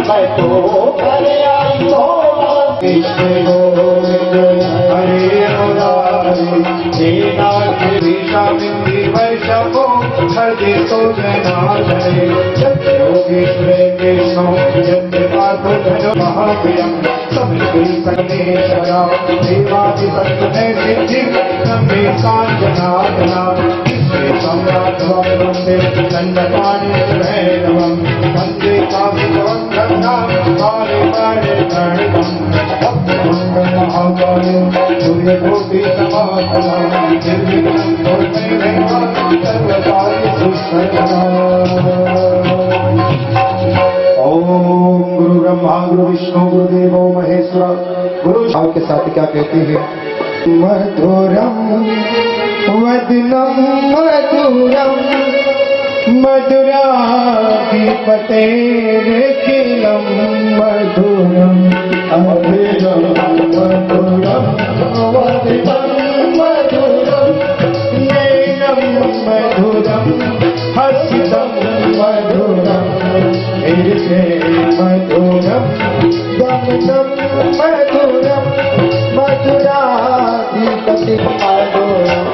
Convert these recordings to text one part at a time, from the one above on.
मैं तो हरे आई तो कृष्ण गोविंद हरे मुरारी हे नाथ विषामिंदी वैशवो हरे तो जनार्दने योगेश्वरे कृष्णो यज्ञ पार्थो धनो महाप्रियम् समिति सर्वेश्वरा देवादि सत्तने सिद्धि नमे कांचनादना सम्राट वन्दे दण्डपाणि भैरवं वन्दे कामितवन्दनां काले काले प्रणितं भक्तवन्दं महाकालं सूर्यकोटिसमाप्रभं निर्विघ्नं कुरुमेव सर्वकार्येषु सर्वदा। ओम गुरु ब्रह्मा गुरु विष्णु गुरुदेवो महेश्वर गुरु भाव के साथ क्या कहते हैं? मधुरम वदनम मधुरम मधुराधिपतेर्खिलं मधुरम अभिरम मधुरम वदनम मधुरम नैनम मधुरम हसितं मधुरम हृदे मधुरम गमनं मधुरम मधुराधिपति मधुरम।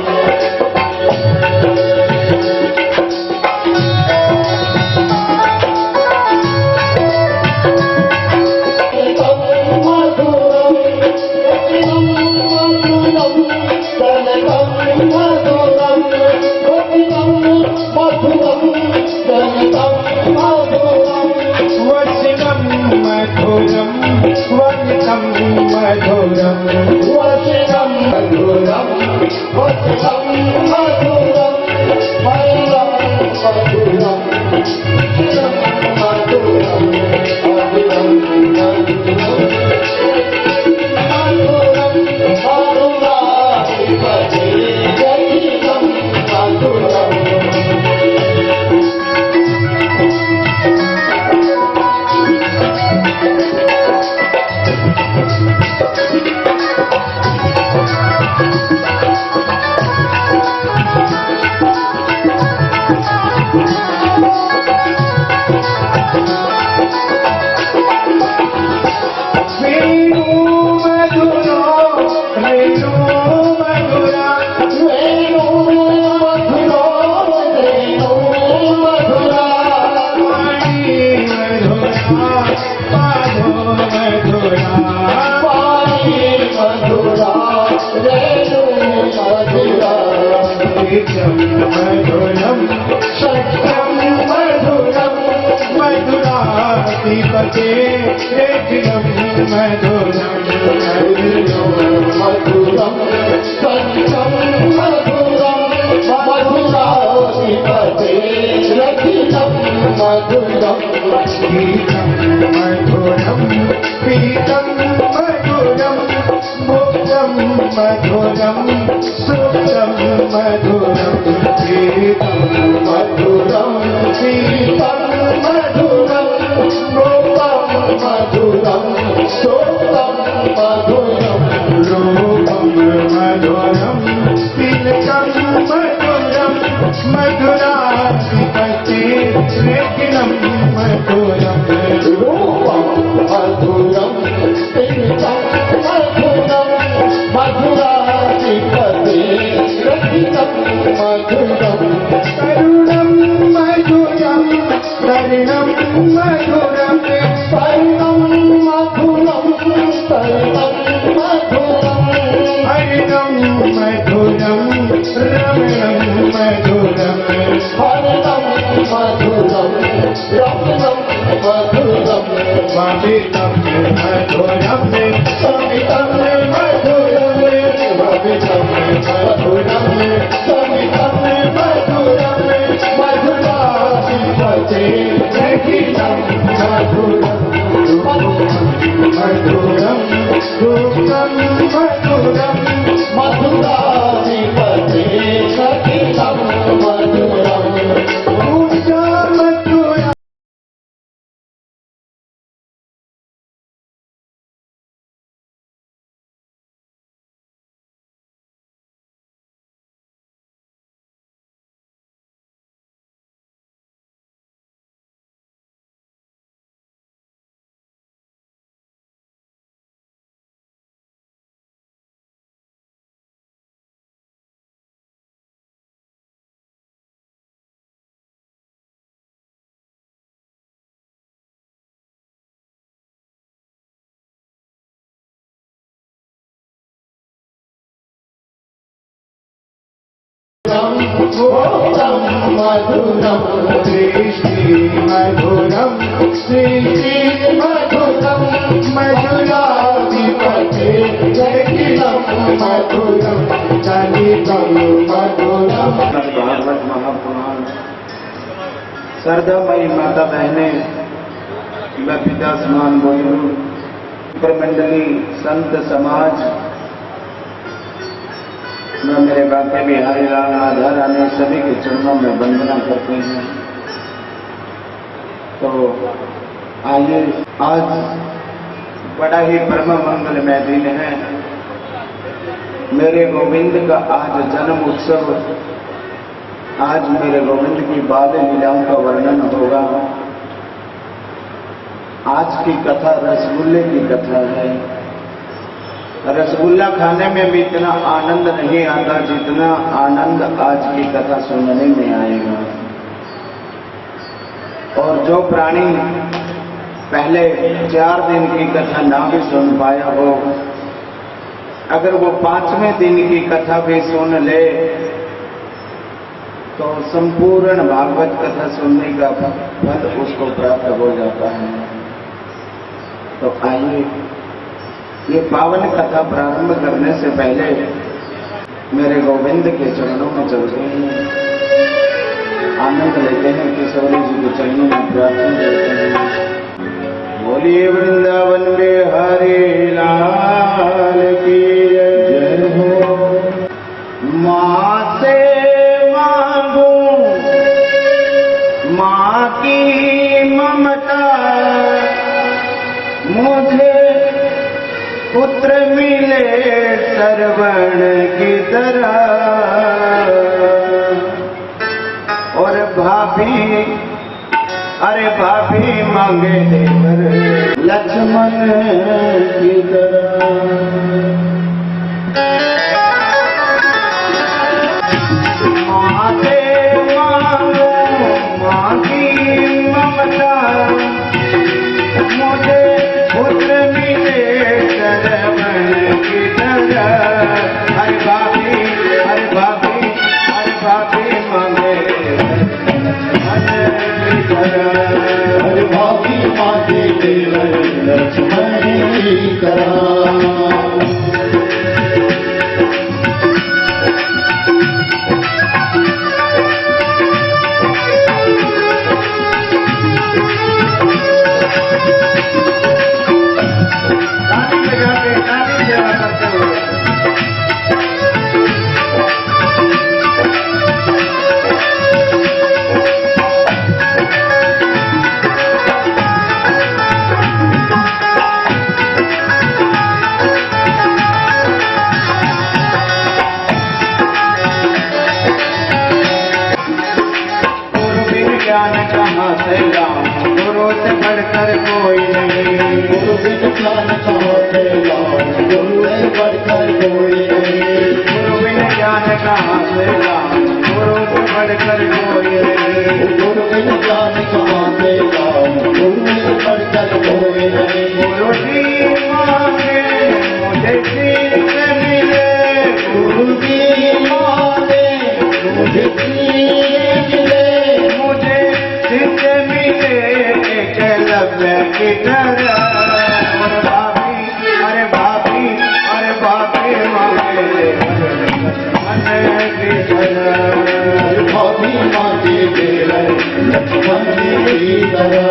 मधुरम सत्यम मधुरम मधुराधिपतेर्खिलं मधुरम मधुरम सत्यम मधुरम मधुराधिपतेर्खिलं मधुरम पीतं मधुरम पीतं मधुरम मुक्तं मधुरम सुखं मधुरम पीतं मधुरम पीतं मधुरम मुक्तं मधुरम सुखं मधुरम रूपं मधुरम तिलकं मधुरम मधुराधिपतेर्खिलं मधुरम रूपं मधुरम तिलकं मधुरम मधुराधिपतेर्खिलं मधुरम करुणं मधुरं करुणं मधुरं करुणं मधुरं करुणं मधुरं हरिणं मधुरं रमणं मधुरं हरिणं मधुरं रमणं मधुरं स्वामितं मधुरं स्वामितं मधुरं स्वामितं मधुरं स्वामितं मधुरं मधुराधिपतेर्खिलं मधुरम मधुरम रूपं मधुरम मधुराधिपतेर्खिलं मधुरम। भोक्तं मधुरं सृष्टि मधुरं सृष्टि मधुरं मधुराधिपते जटिलं मधुरं चलितं मधुरं। भागवत महापुराण। श्रद्धामयी माता बहने, मैं पिता समान बोलूं, प्रमंडली संत समाज, मैं मेरे बाके बिहारी लाल आधार आने सभी के चरणों में वंदना करते हैं। तो आइए, आज बड़ा ही परम मंगलमय दिन है। मेरे गोविंद का आज जन्म उत्सव, आज मेरे गोविंद की बाल लीलाओं का वर्णन होगा। आज की कथा रसगुल्ले की कथा है। रसगुल्ला खाने में भी इतना आनंद नहीं आता जितना आनंद आज की कथा सुनने में आएगा। और जो प्राणी पहले 4 दिन की कथा ना भी सुन पाया हो, अगर वो 5वें दिन की कथा भी सुन ले तो संपूर्ण भागवत कथा सुनने का फल उसको प्राप्त हो जाता है। तो आइए, ये पावन कथा प्रारंभ करने से पहले मेरे गोविंद के चरणों में चलते हैं, आनंद लेते हैं, किशोरी जी के चरणों में प्रार्थना करते हैं। बोलिए वृंदावन बिहारी लाल की जय हो। माँ से मांगू माँ की ममता, मुझे पुत्र मिले श्रवण की तरह। और भाभी, अरे भाभी मांगे देवर लक्ष्मण की तरह। माँ से मांगो माँ की ममता, मुझे पुत्र मिले श्रवण की तरह। हरे भाभी, हरे भाभी, हरे भाभी मांगे मन की तरह। हरे भाभी मांगे देवर लक्ष्मण की तरह। गुरु से बढ़कर कोई नहीं, गुरु बिन ज्ञान कहाँ से लाऊं, गुरु से बढ़कर कोई नहीं। गुरु बिन ज्ञान कहाँ से लाऊं, गुरु से बढ़कर कोई नहीं। गुरु बिन ज्ञान कहाँ से लाऊं, गुरु से बढ़कर कोई नहीं। गुरु जी मांगे मुझे सीख मिले, गुरु जी मांगे मुझे सीख मिले, मुझे सीख मिले एकलव्य की तरह। अरे भाभी, अरे भाभी मांगे मन की तरह। भाभी मांगे देवर लक्ष्मण की तरह।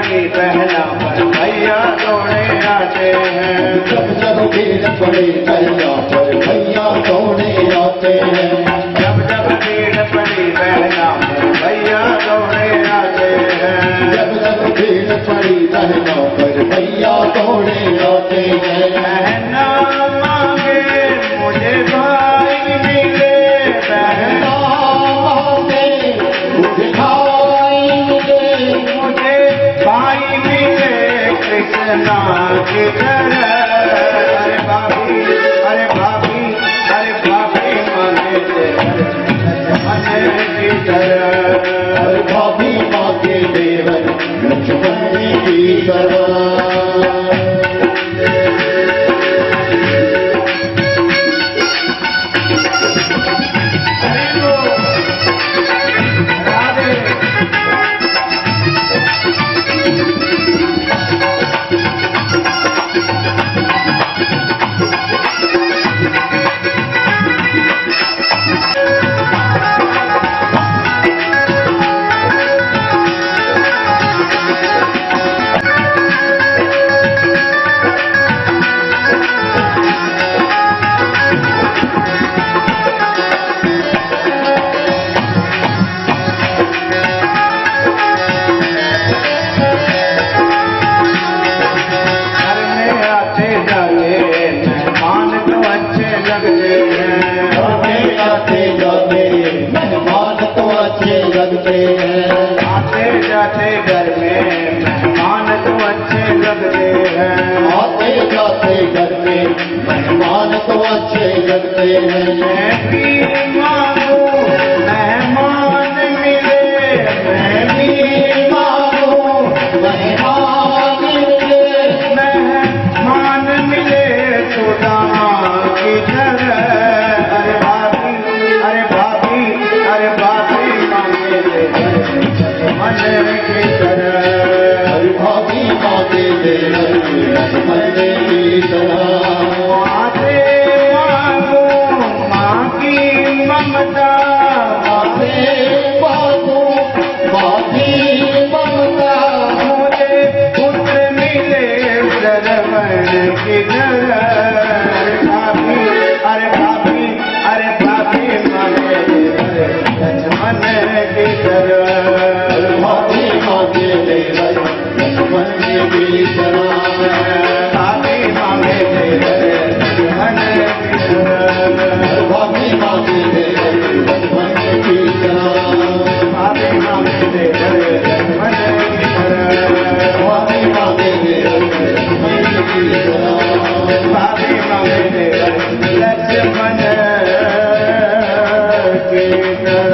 पड़ी पहला पर भैया दौड़े आते हैं। जब जब भीड़ पड़ी पहला पर भैया दौड़े आते हैं। जब जब भीड़ पड़ी पहला पर भैया दौड़े आते हैं। जब जब भीड़ पड़ी पहला पर भैया दौड़े आते हैं। बहना मांगे मुझे भाई मिले, बहना मांगे मुझे भाई मिले, मुझे भाई मिले कृष्णा की तरह। अरे भाभी, अरे भाभी, अरे भाभी मांगे लक्ष्मण की तरह। अरे भाभी मांगे देवर लक्ष्मण की तरह। जाते घर में मेहमान तो अच्छे लगते हैं। आते जाते घर में मेहमान तो अच्छे लगते हैं। मैं भी मांगू मेहमान मिले, मैं भी मांगू मेहमान मिले, मेहमान मिले सुदामा की तरह। अरे भाभी, अरे भाभी, अरे भाभी मांगे लक्ष्मण की तरह। अरे भाभी मांगे देवर लक्ष्मण की तरह। आते मांगो माँ की ममता, आते मांगू माँ की ममता, मुझे पुत्र मिले श्रवण की तरह। अरे भाभी, अरे भाभी, अरे भाभी मांगे लक्ष्मण की तरह। अरे भाभी मांगे देवर लक्ष्मण की तरह। भाभी मांगे लक्ष्मण की तरह। भाभी मांगे देवर लक्ष्मण की तरह। भाभी मांगे लक्ष्मण की तरह। भाभी मांगे देवर लक्ष्मण की तरह। भाभी मांगे लक्ष्मण की तरह।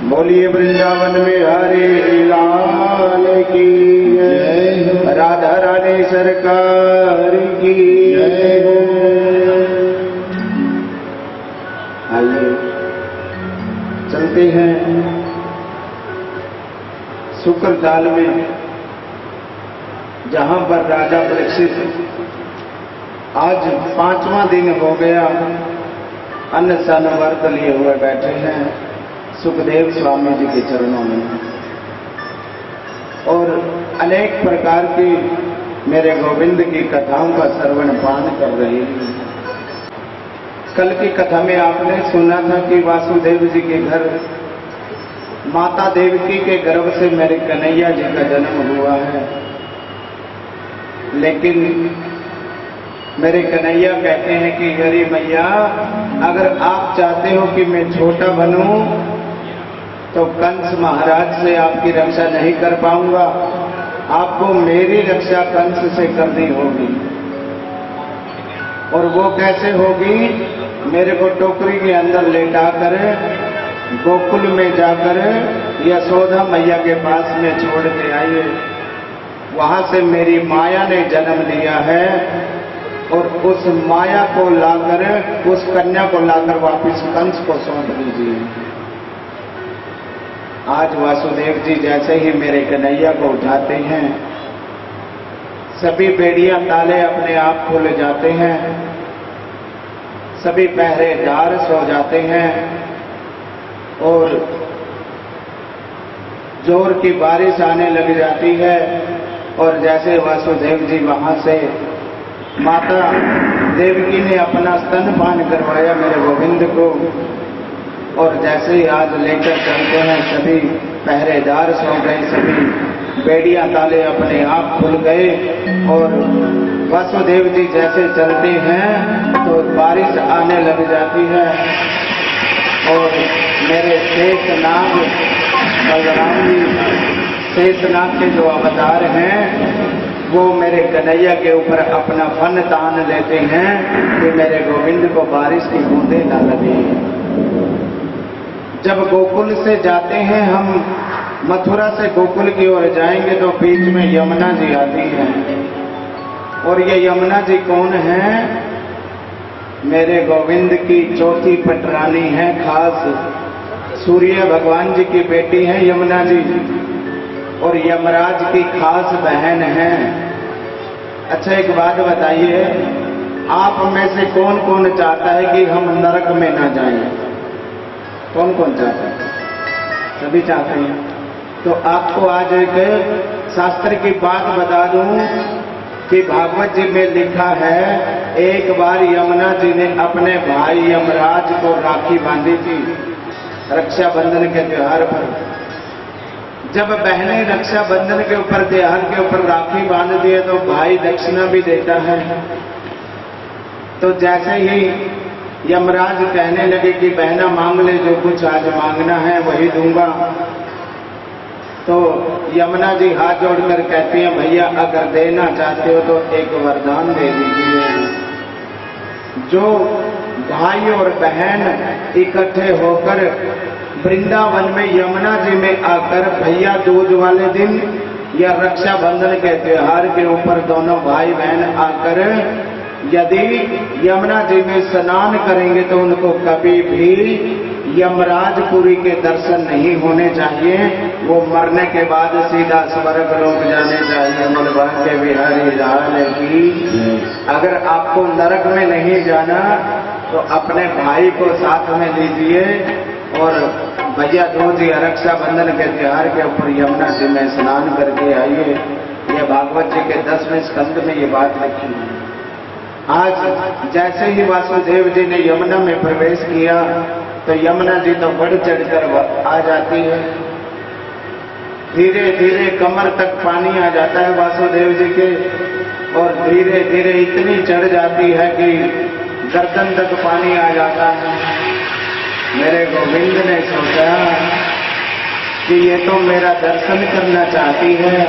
बोलिए वृंदावन में हरे लाल की जय, राधा रानी सरकार की जय। आइए चलते हैं शुक्र काल में, जहां पर राजा परीक्षित आज 5वां दिन हो गया अन्न सन व्रत लिए हुए बैठे हैं सुखदेव स्वामी जी के चरणों में, और अनेक प्रकार की मेरे गोविंद की कथाओं का श्रवण पान कर रहे हैं। कल की कथा में आपने सुना था कि वासुदेव जी के घर माता देवकी के गर्भ से मेरे कन्हैया जी का जन्म हुआ है, लेकिन मेरे कन्हैया कहते हैं कि अरे मैया, अगर आप चाहते हो कि मैं छोटा बनूं तो कंस महाराज से आपकी रक्षा नहीं कर पाऊंगा, आपको मेरी रक्षा कंस से करनी होगी। और वो कैसे होगी? मेरे को टोकरी के अंदर लेटाकर गोकुल में जाकर यशोदा मैया के पास में छोड़ के आइए। वहां से मेरी माया ने जन्म लिया है, और उस माया को लाकर, उस कन्या को लाकर वापिस कंस को सौंप दीजिए। आज वासुदेव जी जैसे ही मेरे कन्हैया को उठाते हैं, सभी बेड़ियां ताले अपने आप खोले जाते हैं, सभी पहरेदार सो जाते हैं, और जोर की बारिश आने लग जाती है। और जैसे वासुदेव जी वहां से माता देवकी ने अपना स्तनपान करवाया मेरे गोविंद को, और जैसे ही आज लेकर चलते हैं सभी पहरेदार सो गए, सभी बेड़ियां ताले अपने आप खुल गए, और वासुदेव जी जैसे चलते हैं तो बारिश आने लग जाती है। और मेरे शेषनाग बलराम जी, शेषनाग के जो अवतार हैं वो मेरे कन्हैया के ऊपर अपना फन तान लेते हैं कि मेरे गोविंद को बारिश की बूंदें न लगे। जब गोकुल से जाते हैं हम, मथुरा से गोकुल की ओर जाएंगे तो बीच में यमुना जी आती हैं। और ये यमुना जी कौन है? मेरे गोविंद की चौथी पटरानी है, खास सूर्य भगवान जी की बेटी है यमुना जी, और यमराज की खास बहन है। अच्छा एक बात बताइए, आप में से कौन कौन चाहता है कि हम नरक में ना जाएं? कौन कौन चाहता है? सभी चाहते हैं। तो आपको आज एक शास्त्र की बात बता दूं कि भागवत जी में लिखा है, एक बार यमुना जी ने अपने भाई यमराज को राखी बांधी थी रक्षाबंधन के त्योहार पर। जब बहनें रक्षाबंधन के ऊपर, त्योहार के ऊपर राखी बांध दिए तो भाई दक्षिणा भी देता है। तो जैसे ही यमराज कहने लगे कि बहना मांग ले, जो कुछ आज मांगना है वही दूंगा, तो यमुना जी हाथ जोड़कर कहती हैं, भैया अगर देना चाहते हो तो एक वरदान दे दीजिए। जो भाई और बहन इकट्ठे होकर वृंदावन में यमुना जी में आकर भैया दूज वाले दिन या रक्षाबंधन के त्योहार के ऊपर दोनों भाई बहन आकर यदि यमुना जी में स्नान करेंगे तो उनको कभी भी यमराजपुरी के दर्शन नहीं होने चाहिए। वो मरने के बाद सीधा स्वर्ग लोक जाने चाहिए। मलबा के बिहारी लाल की, अगर आपको नरक में नहीं जाना तो अपने भाई को साथ में लीजिए और भैया दूज या रक्षाबंधन के त्योहार के ऊपर यमुना जी में स्नान करके आइए। यह भागवत जी के 10वें स्कंद में ये बात लिखी है। आज जैसे ही वासुदेव जी ने यमुना में प्रवेश किया तो यमुना जी तो बढ़ चढ़कर आ जाती है। धीरे धीरे कमर तक पानी आ जाता है वासुदेव जी के, और धीरे धीरे इतनी चढ़ जाती है कि गर्दन तक पानी आ जाता है। मेरे गोविंद ने सोचा कि ये तो मेरा दर्शन करना चाहती है,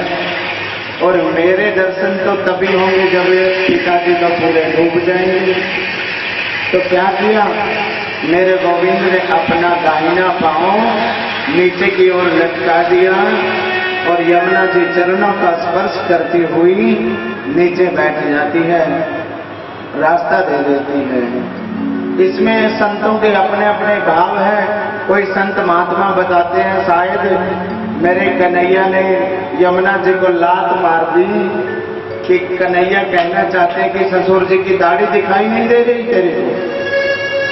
और मेरे दर्शन तो तभी होंगे जब पिताजी तो पूरे डूब जाएंगे। तो क्या किया, मेरे गोविंद ने अपना दाहिना पांव नीचे की ओर लटका दिया और यमुना जी चरणों का स्पर्श करती हुई नीचे बैठ जाती है, रास्ता दे देती है। इसमें संतों के अपने अपने भाव हैं। कोई संत महात्मा बताते हैं शायद मेरे कन्हैया ने यमुना जी को लात मार दी कि कन्हैया कहना चाहते हैं कि ससुर जी की दाढ़ी दिखाई नहीं दे रही तेरे को।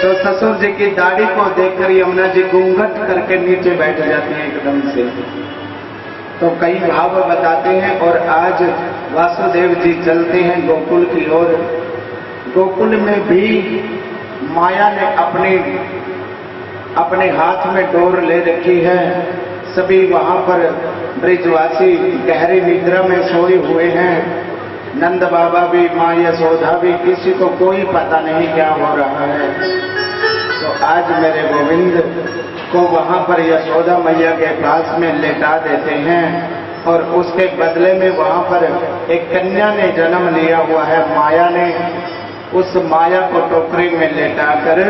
तो ससुर जी की दाढ़ी को देखकर यमुना जी घूंघट करके नीचे बैठ जाती है एकदम से। तो कई भाव बताते हैं। और आज वासुदेव जी चलते हैं गोकुल की ओर। गोकुल में भी माया ने अपने हाथ में डोर ले रखी है। सभी वहां पर ब्रिजवासी गहरी निद्रा में सोए हुए हैं। नंद बाबा भी, माँ यशोदा भी, किसी को कोई पता नहीं क्या हो रहा है। तो आज मेरे गोविंद को वहां पर यशोदा मैया के पास में लेटा देते हैं, और उसके बदले में वहां पर एक कन्या ने जन्म लिया हुआ है। माया ने उस माया को टोकरी में लेटाकर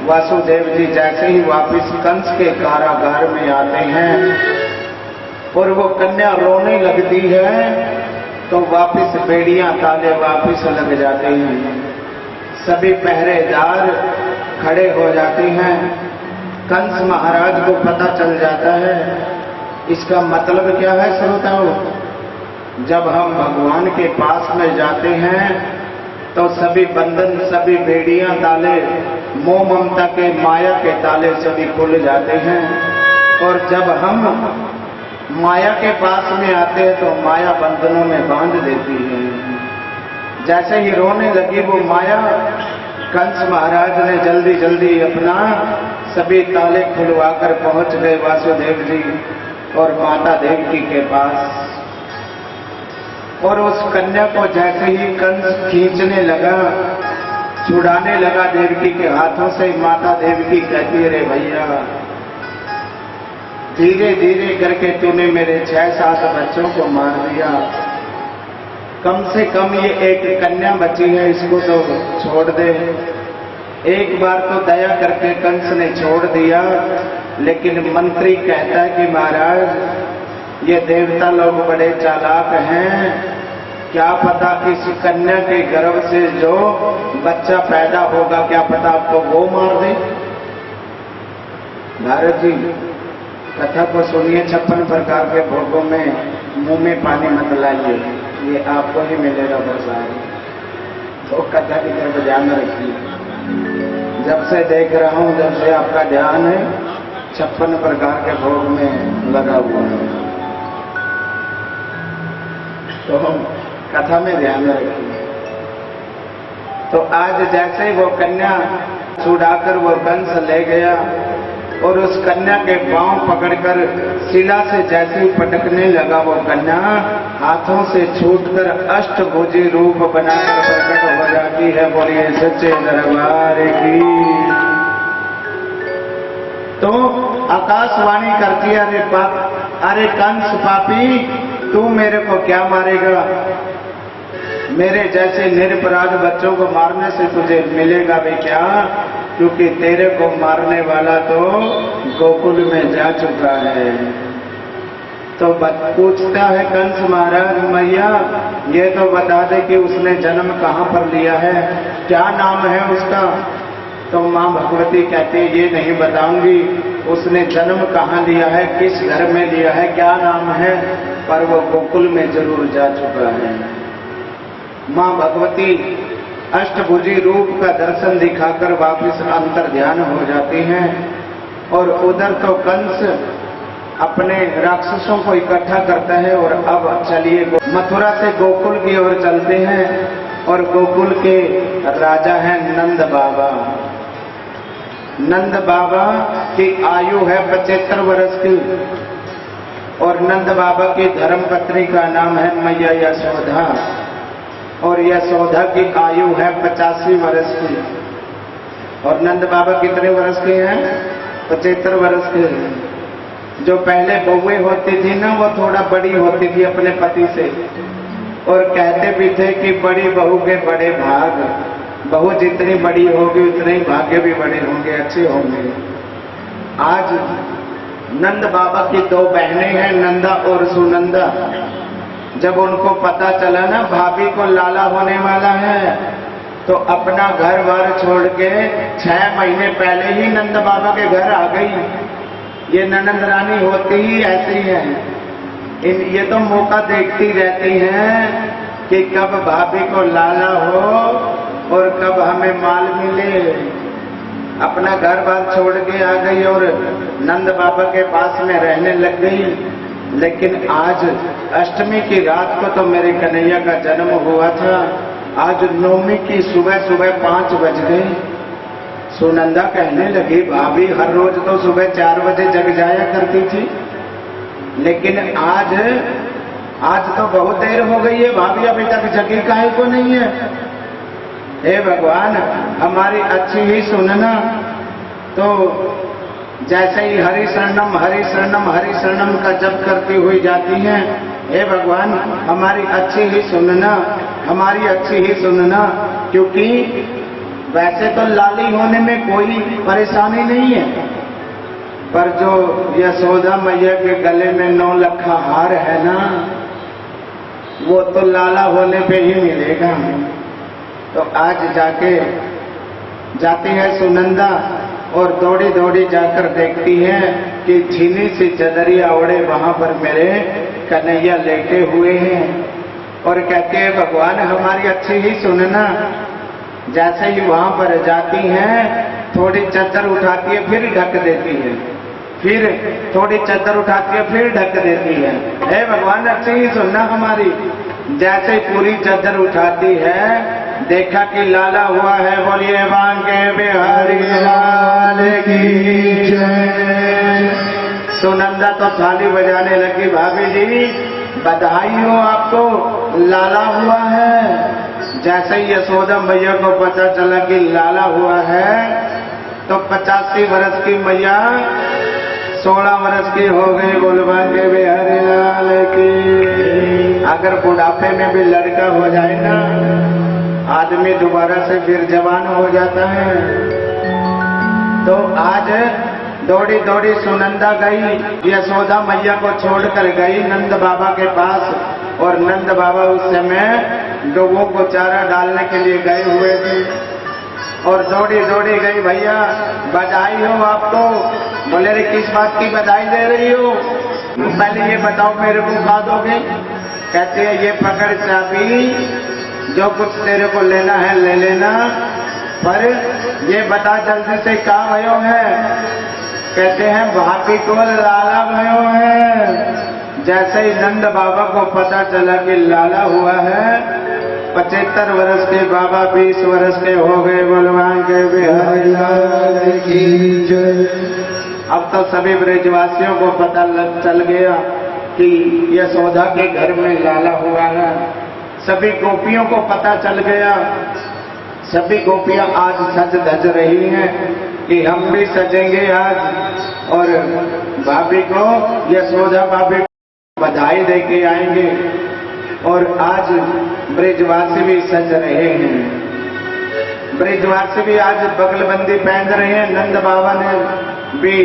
वासुदेव जी जैसे ही वापिस कंस के कारागार में आते हैं और वो कन्या रोने लगती है तो वापिस बेड़ियां ताले वापिस लग जाते हैं। सभी पहरेदार खड़े हो जाते हैं। कंस महाराज को पता चल जाता है। इसका मतलब क्या है श्रोताओं? जब हम भगवान के पास में जाते हैं तो सभी बंधन, सभी बेड़ियां ताले, मोह ममता के, माया के ताले सभी खुल जाते हैं। और जब हम माया के पास में आते हैं तो माया बंधनों में बांध देती है। जैसे ही रोने लगी वो माया, कंस महाराज ने जल्दी जल्दी अपना सभी ताले खुलवाकर पहुंच गए वासुदेव जी और माता देवकी के पास। और उस कन्या को जैसे ही कंस खींचने लगा, छुड़ाने लगा देवकी के हाथों से, माता देवकी कहती, रे भैया धीरे धीरे करके तूने मेरे 6-7 बच्चों को मार दिया, कम से कम ये एक कन्या बची है, इसको तो छोड़ दे। एक बार तो दया करके कंस ने छोड़ दिया, लेकिन मंत्री कहता है कि महाराज ये देवता लोग बड़े चालाक हैं, क्या पता इस कन्या के गर्भ से जो बच्चा पैदा होगा, क्या पता आपको वो मार दे। नारद जी कथा को सुनिए, 56 प्रकार के भोगों में मुंह में पानी मत लाइए, ये आपको ही मिलेगा प्रसाद। तो कथा की तरफ ध्यान रखिए। जब से देख रहा हूं, जब से आपका ध्यान है 56 प्रकार के भोग में लगा हुआ है, तो हम कथा में ध्यान रखिए। तो आज जैसे वो कन्या छुड़ाकर वो कंस ले गया और उस कन्या के पांव पकड़कर शिला से जैसे ही पटकने लगा, वो कन्या हाथों से छूटकर अष्टभुजी रूप बनाकर प्रकट हो जाती है। बोलिए सच्चे दरबार की। तो आकाशवाणी करती है, अरे कंस पापी, तू मेरे को क्या मारेगा? मेरे जैसे निरपराध बच्चों को मारने से तुझे मिलेगा भी क्या? क्योंकि तेरे को मारने वाला तो गोकुल में जा चुका है। तो पूछता है कंस महाराज, मैया ये तो बता दे कि उसने जन्म कहाँ पर लिया है, क्या नाम है उसका? तो माँ भगवती कहती है, ये नहीं बताऊंगी उसने जन्म कहाँ लिया है, किस घर में लिया है, क्या नाम है, पर वो गोकुल में जरूर जा चुका है। माँ भगवती अष्टभुजी रूप का दर्शन दिखाकर वापस अंतर ध्यान हो जाती हैं। और उधर तो कंस अपने राक्षसों को इकट्ठा करता है। और अब चलिए मथुरा से गोकुल की ओर चलते हैं। और गोकुल के राजा हैं नंद बाबा। नंद बाबा की आयु है 75 वर्ष की। और नंद बाबा की धर्मपत्नी का नाम है मैया यशोदा। और यशोदा की आयु है 85 वर्ष की। और नंद बाबा कितने वर्ष के हैं? 75 वर्ष के। जो पहले बहुएं होती थी ना, वो थोड़ा बड़ी होती थी अपने पति से। और कहते भी थे कि बड़ी बहू के बड़े भाग, बहू जितनी बड़ी होगी उतने ही भाग्य भी बड़े होंगे, अच्छे होंगे। आज नंद बाबा की 2 बहनें हैं, नंदा और सुनंदा। जब उनको पता चला ना भाभी को लाला होने वाला है, तो अपना घर बार छोड़ के 6 महीने पहले ही नंद बाबा के घर आ गई। ये ननंद रानी होती ही ऐसी है, ये तो मौका देखती रहती हैं कि कब भाभी को लाला हो और कब हमें माल मिले। अपना घर बार छोड़ के आ गई और नंद बाबा के पास में रहने लग गई। लेकिन आज अष्टमी की रात को तो मेरे कन्हैया का जन्म हुआ था। आज नवमी की सुबह सुबह 5 बज गए। सुनंदा कहने लगी, भाभी हर रोज तो सुबह 4 बजे जग जाया करती थी, लेकिन आज तो बहुत देर हो गई है, भाभी अभी तक जगी काहे को नहीं है? हे भगवान, हमारी अच्छी ही सुनना। तो जैसे ही हरि शरणम हरि शरणम हरि शरणम का जप करती हुई जाती हैं, हे भगवान हमारी अच्छी ही सुनना, हमारी अच्छी ही सुनना। क्योंकि वैसे तो लाली होने में कोई परेशानी नहीं है, पर जो यशोदा मैया के गले में 9 लखा हार है ना, वो तो लाला होने पे ही मिलेगा। तो आज जाती है सुनंदा और दौड़ी दौड़ी जाकर देखती है कि झीनी सी चदरिया ओढ़े वहां पर मेरे कन्हैया लेटे हुए हैं। और कहते हैं, भगवान हमारी अच्छी ही सुनना। जैसे ही वहां पर जाती हैं, थोड़ी चादर उठाती है, फिर ढक देती है। फिर थोड़ी चादर उठाती है, फिर ढक देती है। हे भगवान अच्छे ही सुनना हमारी। जैसे ही पूरी चादर उठाती है, देखा कि लाला हुआ है। बोलिए बांके बिहारी लाल की जय। सुनंदा तो थाली बजाने लगी, भाभी जी बधाई हो आपको, लाला हुआ है। जैसे ही यशोदा मैया को पता चला कि लाला हुआ है, तो 85 वर्ष की मैया 16 वर्ष की हो गई। बोलबान के बिहारी लाल की। अगर बुढ़ापे में भी लड़का हो जाए ना, आदमी दोबारा से फिर जवान हो जाता है। तो आज दौड़ी दौड़ी सुनंदा गई, यशोदा मैया को छोड़कर गई नंद बाबा के पास। और नंद बाबा उस समय लोगों को चारा डालने के लिए गए हुए थे। और दौड़ी दौड़ी गई, भैया बधाई हो आपको। बोले रे किस बात की बधाई दे रही हो? पहले ये बताओ मेरे को खा दोगे? कहते हैं ये पकड़ चाबी, जो कुछ तेरे को लेना है ले लेना, पर ये बता जल्दी से कहाँ भयो है? कहते हैं भाभी को लाला भयो है। जैसे ही नंद बाबा को पता चला कि लाला हुआ है, 75 वर्ष के बाबा 20 वर्ष के हो गए। बलवान के बिहारी लाल की जय। अब तो सभी ब्रजवासियों को पता चल गया कि यशोदा के घर में लाला हुआ है। सभी गोपियों को पता चल गया। सभी गोपियां आज सज धज रही हैं कि हम भी सजेंगे आज, और भाभी को, यशोदा भाभी को बधाई देके आएंगे। और आज ब्रजवासी भी सज रहे हैं। ब्रजवासी भी आज बगलबंदी पहन रहे हैं। नंद बाबा ने भी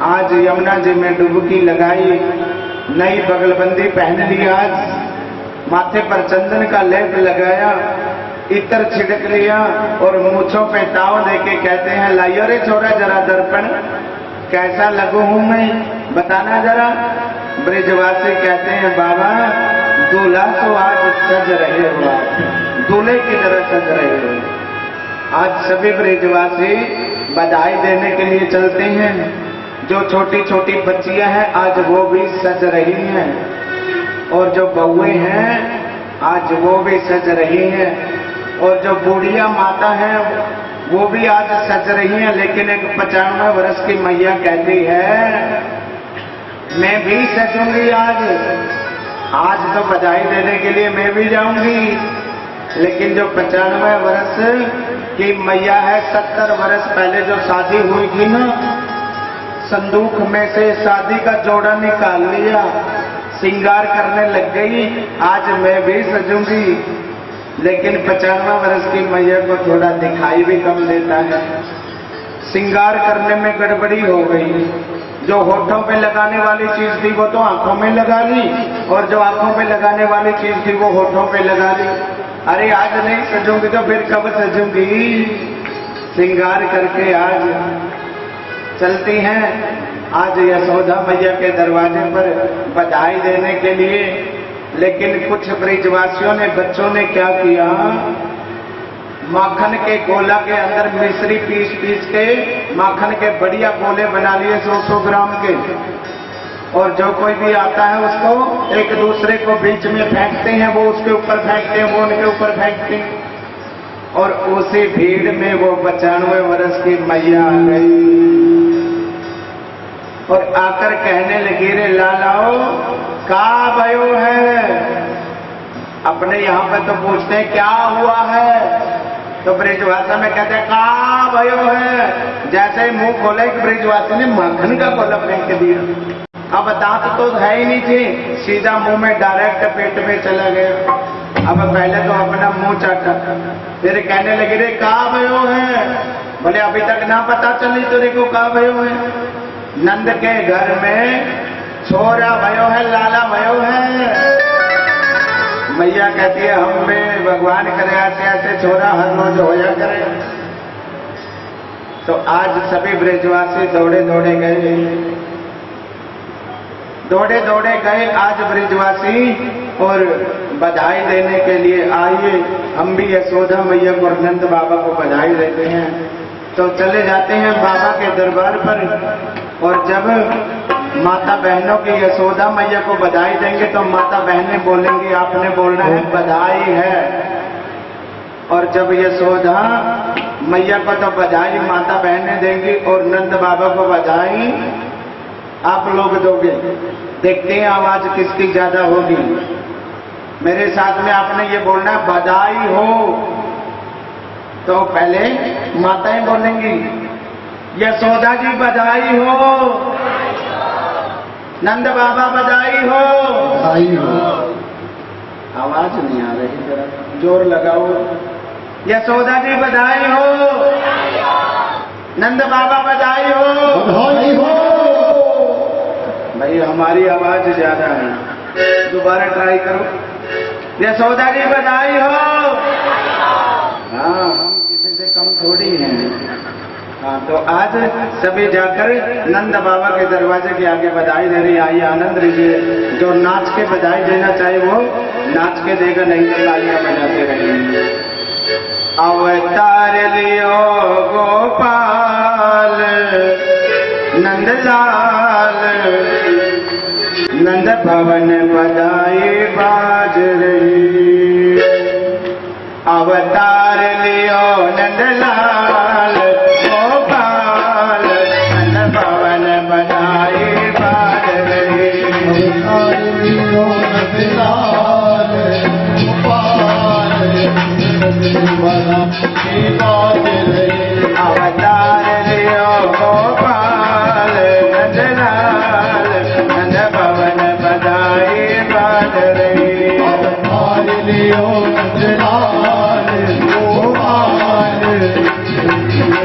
आज यमुना जी में डुबकी लगाई, नई बगलबंदी पहन ली। आज माथे पर चंदन का लेप लगाया, इत्र छिड़क लिया और मूंछों पे ताव देके कहते हैं लाइयो रे छोरा जरा दर्पण, कैसा लगू हूं मैं, बताना जरा। ब्रजवासी कहते हैं बाबा दूल्हा तो आज सज रहे हो, आप दूल्हे की तरह सज रहे हो। आज सभी ब्रजवासी बधाई देने के लिए चलते हैं। जो छोटी छोटी बच्चियां हैं आज वो भी सज रही हैं, और जो बहुए हैं आज वो भी सज रही हैं, और जो बूढ़िया माता है वो भी आज सज रही हैं। लेकिन एक 95 वर्ष की मैया कहती है मैं भी सजूंगी आज तो बधाई देने के लिए मैं भी जाऊंगी। लेकिन जो 95 वर्ष की मैया है, 70 वर्ष पहले जो शादी हुई थी ना, संदूक में से शादी का जोड़ा निकाल लिया, श्रृंगार करने लग गई, आज मैं भी सजूंगी। लेकिन 95 वर्ष की मैया को थोड़ा दिखाई भी कम देता है। श्रृंगार करने में गड़बड़ी हो गई। जो होठों पे लगाने वाली चीज थी वो तो आंखों में लगा ली, और जो आंखों पे लगाने वाली चीज थी वो होठों पे लगा ली। अरे आज नहीं सजूंगी तो फिर कब सजूंगी? श्रृंगार करके आज चलती हैं आज यशोदा मैया के दरवाजे पर बधाई देने के लिए। लेकिन कुछ ब्रजवासियों ने, बच्चों ने क्या किया, माखन के गोला के अंदर मिश्री पीस पीस के माखन के बढ़िया गोले बना लिए 100-100 ग्राम के, और जो कोई भी आता है उसको एक दूसरे को बीच में फेंकते हैं, वो उसके ऊपर फेंकते हैं, वो उनके ऊपर फेंकते हैं। और उसी भीड़ में वो 95 वर्ष की मैया आ गई और आकर कहने लगी रे लालाओ का भयो है। अपने यहाँ पे तो पूछते हैं क्या हुआ है, तो ब्रजभाषा में कहते हैं का भयो है। जैसे ही मुंह खोला एक ब्रजवासी ने माखन का गोला फेंक दिया। अब दांत तो है ही नहीं थे, सीधा मुंह में डायरेक्ट पेट में चला गया। अब पहले तो अपना मुंह चाटा, फिर कहने लगे रे का भयो है। बोले अभी तक ना पता चली तेरे को का भयो है। नंद के घर में छोरा भयो है, लाला भयो है। मैया कहती है हमें भगवान करे ऐसे ऐसे छोरा हर रोज होया करे। तो आज सभी ब्रजवासी दौड़े दौड़े गए, दौड़े दौड़े गए आज ब्रजवासी और बधाई देने के लिए आइए। हम भी यशोदा मैया और नंद बाबा को बधाई देते हैं। तो चले जाते हैं बाबा के दरबार पर और जब माता बहनों की यशोदा मैया को बधाई देंगे तो माता बहनें बोलेंगी आपने बोलना है बधाई है। और जब यशोदा मैया को तो बधाई माता बहनें देंगी और नंद बाबा को बधाई आप लोग दोगे। देखते हैं आवाज किसकी ज्यादा होगी। मेरे साथ में आपने ये बोलना बधाई हो, तो पहले माताएं बोलेंगी यशोदा जी बधाई हो, नंद बाबा बधाई हो। आवाज नहीं आ रही, जरा जोर लगाओ। यशोदा जी बधाई हो, नंद बाबा बधाई हो। भाई हमारी आवाज ज्यादा है, दोबारा ट्राई करो। यशोदा जी बधाई हो। हाँ, हम किसी से कम थोड़ी हैं। हाँ, तो आज सभी जाकर नंद बाबा के दरवाजे के आगे बधाई दे रही। आइए आनंद लीजिए। जो नाच के बधाई देना चाहे वो नाच के देगा, नहीं तो तालियां बजाते रहेंगे। अवतार लियो गोपाल नंदलाल, नंद भवन बधाई बाज रही। अवतार लियो नंदलाल गोपाल, नंद भवन बधाई बाज रही। अवतार लियो नंदलाल गोपाल, बधाई बाज रही। अवतार लियो गोपाल नंदलाल, नंद भवन बधाई बाज रही। अवतार लियो नंदलाल गोपाल,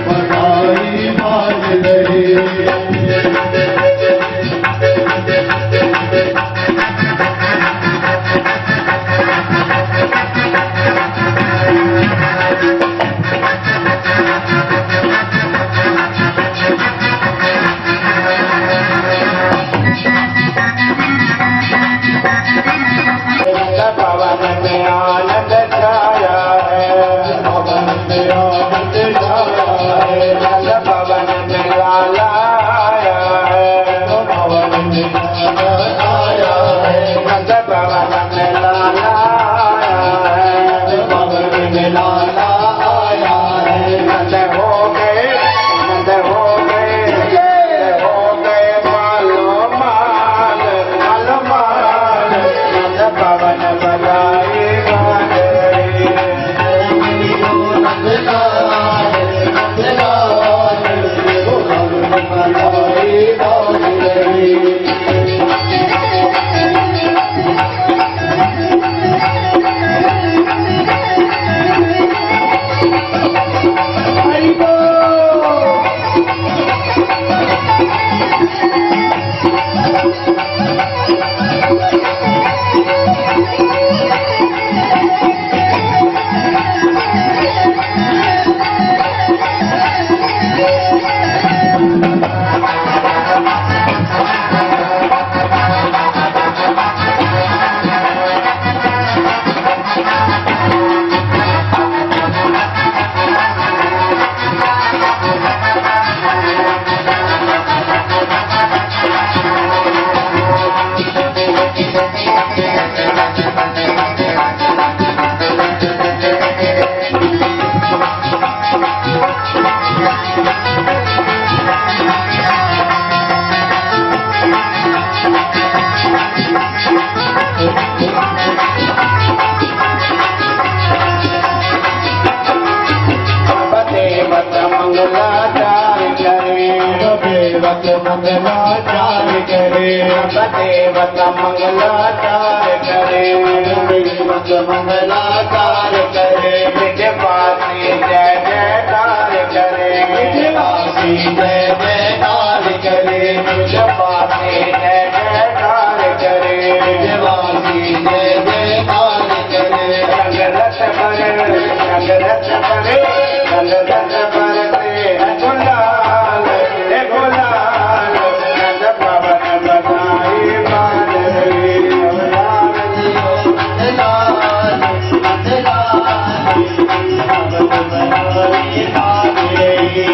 बधाई बाज रही। भवन में आनंद छाया है, भवन में आनंद छाया है। नंद भवन में लाला आया है, भवन में आया है। नंद भवन में लाला आया है। भवन में लाला आया है। नंद हो गए, नंद हो गए, नंद हो गए मालो माल, मालो माल, नंद भवन बधाई बाज रही। नंदलाल नंदलाल, भवन बधाई बाज रही। मंगलाचार करे, देवत मंगलाचार करे। देवत मंगलाचार करे, देवत मंगलाचार करे। विजयवासी जय जयकार करे, विजयवासी जय जयकार करे। विजयवासी जय जयकार करे, विजयवासी जय जयकार करे। रंग रस भरे, रंग रस भरे, रंग रस भरते हैं गुलाल, हे गुलाल, नंद भवन बधाई बाज रही। नंदलाल नंदलाल, भवन बधाई बाज रही।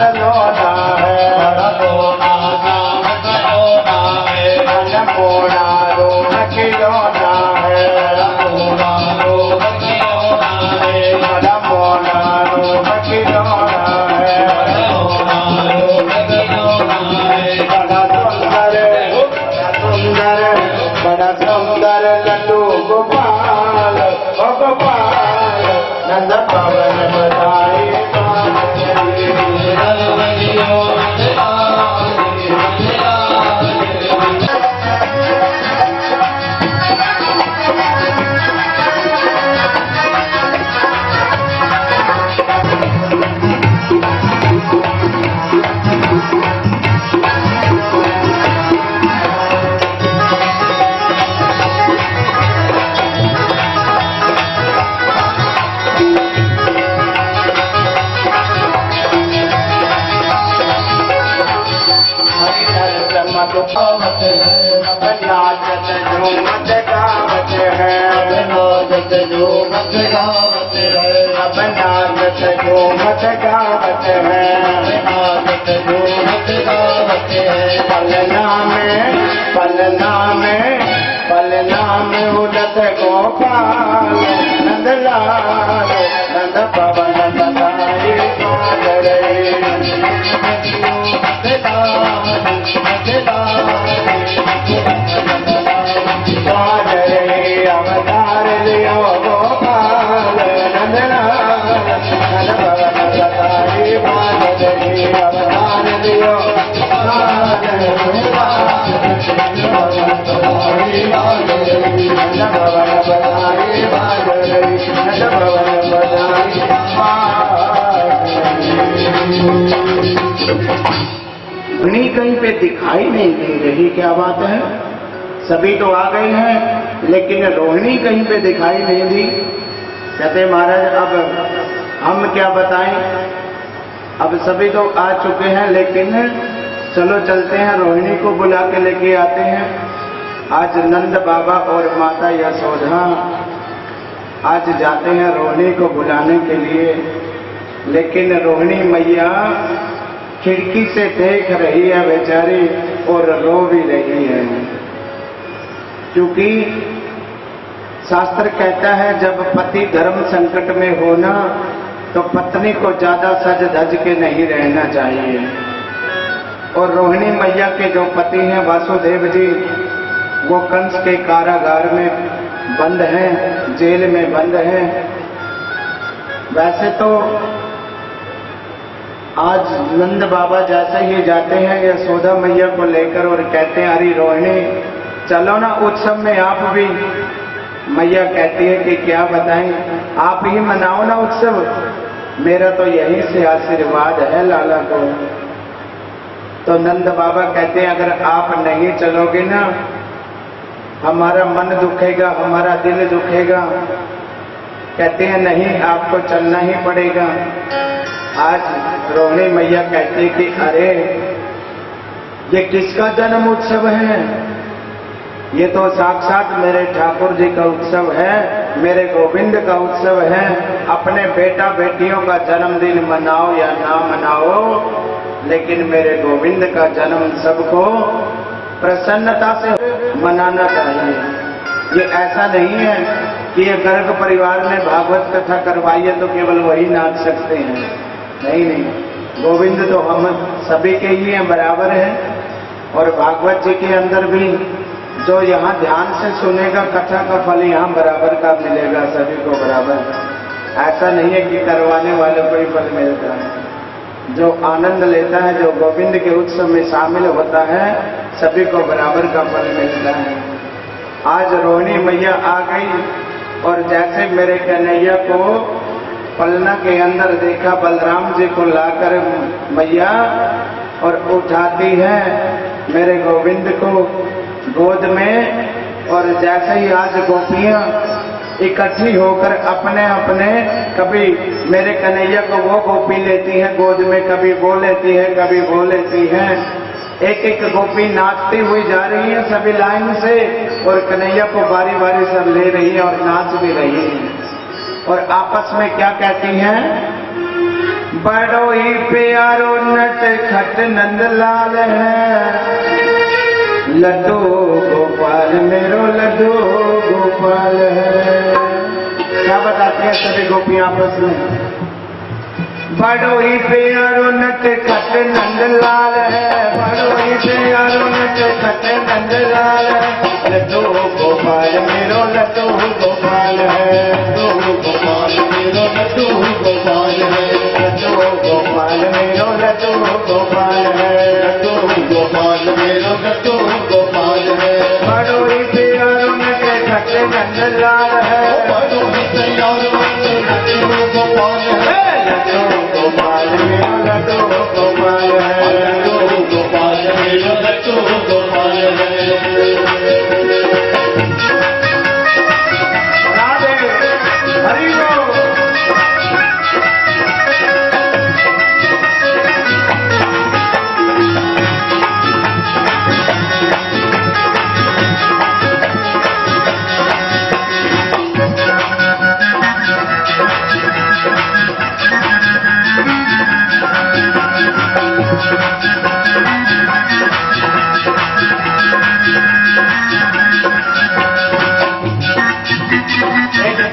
खिलौना है, बड़ा सोना नाम खिलौना है, अन्नपूर्णा रूप खिलौना है, सोना रूप खिलौना है, बड़ा मोना रूप खिलौना है, सोना रूप खिलौना है, बड़ा सुंदर बड़ा सुंदर लड्डू गोपाल, ओ गोपाल नंद पवन बधाई गावत है, नाचत झूमत गावत है, नाचत झूमत गावत है, अब नाचत झूमत गावत है, नाचत झूमत गावत है, पलना में उड़त गोपाल नंदलाल नंद पवन बधाई अवतार लियो गोपाल नंदलाल नंद पवन बधाई अवतार लियो ध्वनि कहीं पे दिखाई नहीं दे रही, क्या बात है? सभी तो आ गए हैं लेकिन रोहिणी कहीं पे दिखाई नहीं दी। कहते महाराज अब हम क्या बताएं, अब सभी तो आ चुके हैं लेकिन चलो चलते हैं, रोहिणी को बुला के लेके आते हैं। आज नंद बाबा और माता यशोदा आज जाते हैं रोहिणी को बुलाने के लिए, लेकिन रोहिणी मैया खिड़की से देख रही है बेचारी और रो भी रही है, क्योंकि शास्त्र कहता है जब पति धर्म संकट में हो ना तो पत्नी को ज्यादा सज धज के नहीं रहना चाहिए। और रोहिणी मैया के जो पति हैं वासुदेव जी, वो कंस के कारागार में बंद हैं, जेल में बंद हैं। वैसे तो आज नंद बाबा जैसे ही जाते हैं यशोदा मैया को लेकर और कहते हैं अरे रोहिणी चलो ना उत्सव में आप भी। मैया कहती है कि क्या बताएं, आप ही मनाओ ना उत्सव, मेरा तो यहीं से आशीर्वाद है लाला को। तो नंद बाबा कहते हैं अगर आप नहीं चलोगे ना हमारा मन दुखेगा, हमारा दिल दुखेगा। कहते हैं नहीं आपको चलना ही पड़ेगा। आज रोहिणी मैया कहती कि अरे ये किसका जन्म उत्सव है, ये तो साक्षात मेरे ठाकुर जी का उत्सव है, मेरे गोविंद का उत्सव है। अपने बेटा बेटियों का जन्मदिन मनाओ या ना मनाओ, लेकिन मेरे गोविंद का जन्म सबको प्रसन्नता से मनाना चाहिए। ये ऐसा नहीं है कि ये गर्ग परिवार ने भागवत कथा करवाई है तो केवल वही नाच सकते हैं। नहीं नहीं, गोविंद तो हम सभी के ही हैं, बराबर है। और भागवत जी के अंदर भी जो यहाँ ध्यान से सुनेगा कथा का फल यहाँ बराबर का मिलेगा, सभी को बराबर। ऐसा नहीं है कि करवाने वाले को ही फल मिलता है। जो आनंद लेता है, जो गोविंद के उत्सव में शामिल होता है, सभी को बराबर का फल मिलता है। आज रोहिणी मैया आ गई और जैसे मेरे कन्हैया को पलना के अंदर देखा, बलराम जी को लाकर मैया और उठाती है मेरे गोविंद को गोद में। और जैसे ही आज गोपियां इकट्ठी होकर अपने अपने, कभी मेरे कन्हैया को वो गोपी लेती है गोद में, कभी वो लेती है, कभी वो लेती है। एक एक गोपी नाचती हुई जा रही है सभी लाइन से, और कन्हैया को बारी बारी सब ले रही है और नाच भी रही है। और आपस में क्या कहती हैं, बड़ो ही प्यारो नट खट नंदलाल है, लड्डू गोपाल मेरो लड्डू गोपाल है। क्या बताती हैं सभी गोपियां आपस में? बड़ो ही प्यारो नट खट नंदलाल है, बड़ो ही प्यारो नट खट नंदलाल है, लड्डू गोपाल मेरो लड्डू गोपाल है, लड्डू गोपाल मेरो लड्डू गोपाल है, लड्डू गोपाल मेरो लड्डू गोपाल है, लड्डू गोपाल मेरो लड्डू गोपाल है। बड़ो ही प्यारो नट खट नंदलाल है, बड़ो ही प्यारो नट लड्डू गोपाल है, लड्डू गोपाल मेरो लड्डू गोपाल है, लड्डू गोपाल मेरो लड्डू गोपाल है। राधे हरि बोल।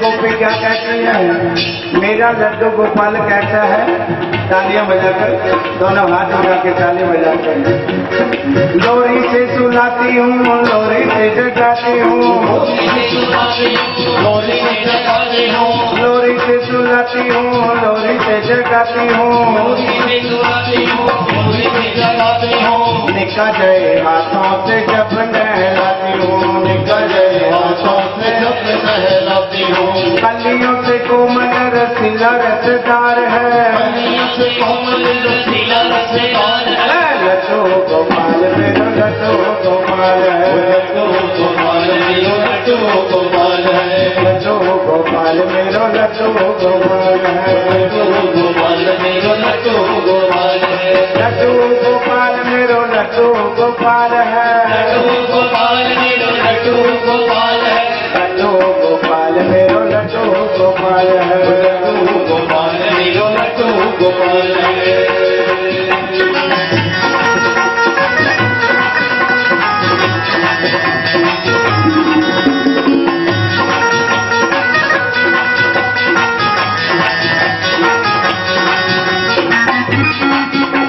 गोपी क्या कहती है? मेरा लड्डू गोपाल कैसा है? तालियां बजाकर दोनों हाथ उठा के तालियां बजाकर लोरी से सुलाती हूँ, लोरी से जगाती हूँ, लोरी से जगाती हूँ, लोरी से सुलाती हूँ, लोरी से जगाती हूँ, लोरी से जगाती हूँ, निका जय हाथों से जब नहलाती हूँ, निका जय हाथों से जब नहलाती हूँ, कलियों से कोमल रसीला रसदार है, कलियों से कोमल रसीला रसदार है, लड्डू गोपाल मेरो लड्डू गोपाल है, लड्डू गोपाल मेरो लड्डू गोपाल है, लड्डू गोपाल मेरो लड्डू गोपाल है, लड्डू गोपाल मेरो लड्डू गोपाल है, लड्डू गोपाल मेरो लड्डू गोपाल है, लड्डू गोपाल मेरो लड्डू गोपाल है, लड्डू गोपाल मेरो लड्डू गोपाल है, लड्डू गोपाल मेरो लड्डू गोपाल है।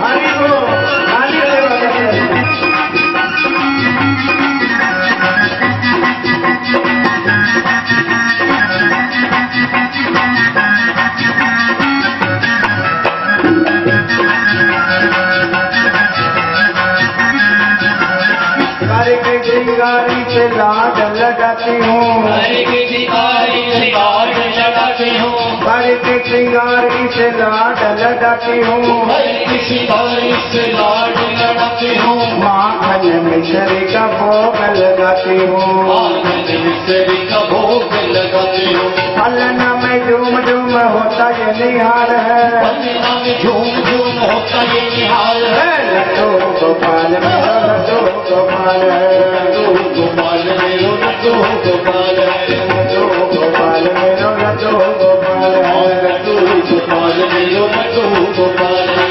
हरि बोल, ताली से बजाते। गारी के श्रृंगारी से लाड लगाती हूँ, हरे की शिकारी से लाड लगाती हूँ, गारी के श्रृंगारी से लाड लगाती हूँ, हरे की शिकारी से लाड लगाती हूँ, माखन मिश्री का भोग लगाती हूँ, आंगन मिश्री का भोग लगाती हूँ, पलना में झूम झूम होता ये निहार है, पन्ना में झूम झूम होता ये निहाल है, लड्डू गोपाल मेरो लड्डू गोपाल है, लड्डू गोपाल मेरो लड्डू गोपाल है, लड्डू गोपाल मेरो लड्डू गोपाल है, लड्डू गोपाल मेरो लड्डू गोपाल है।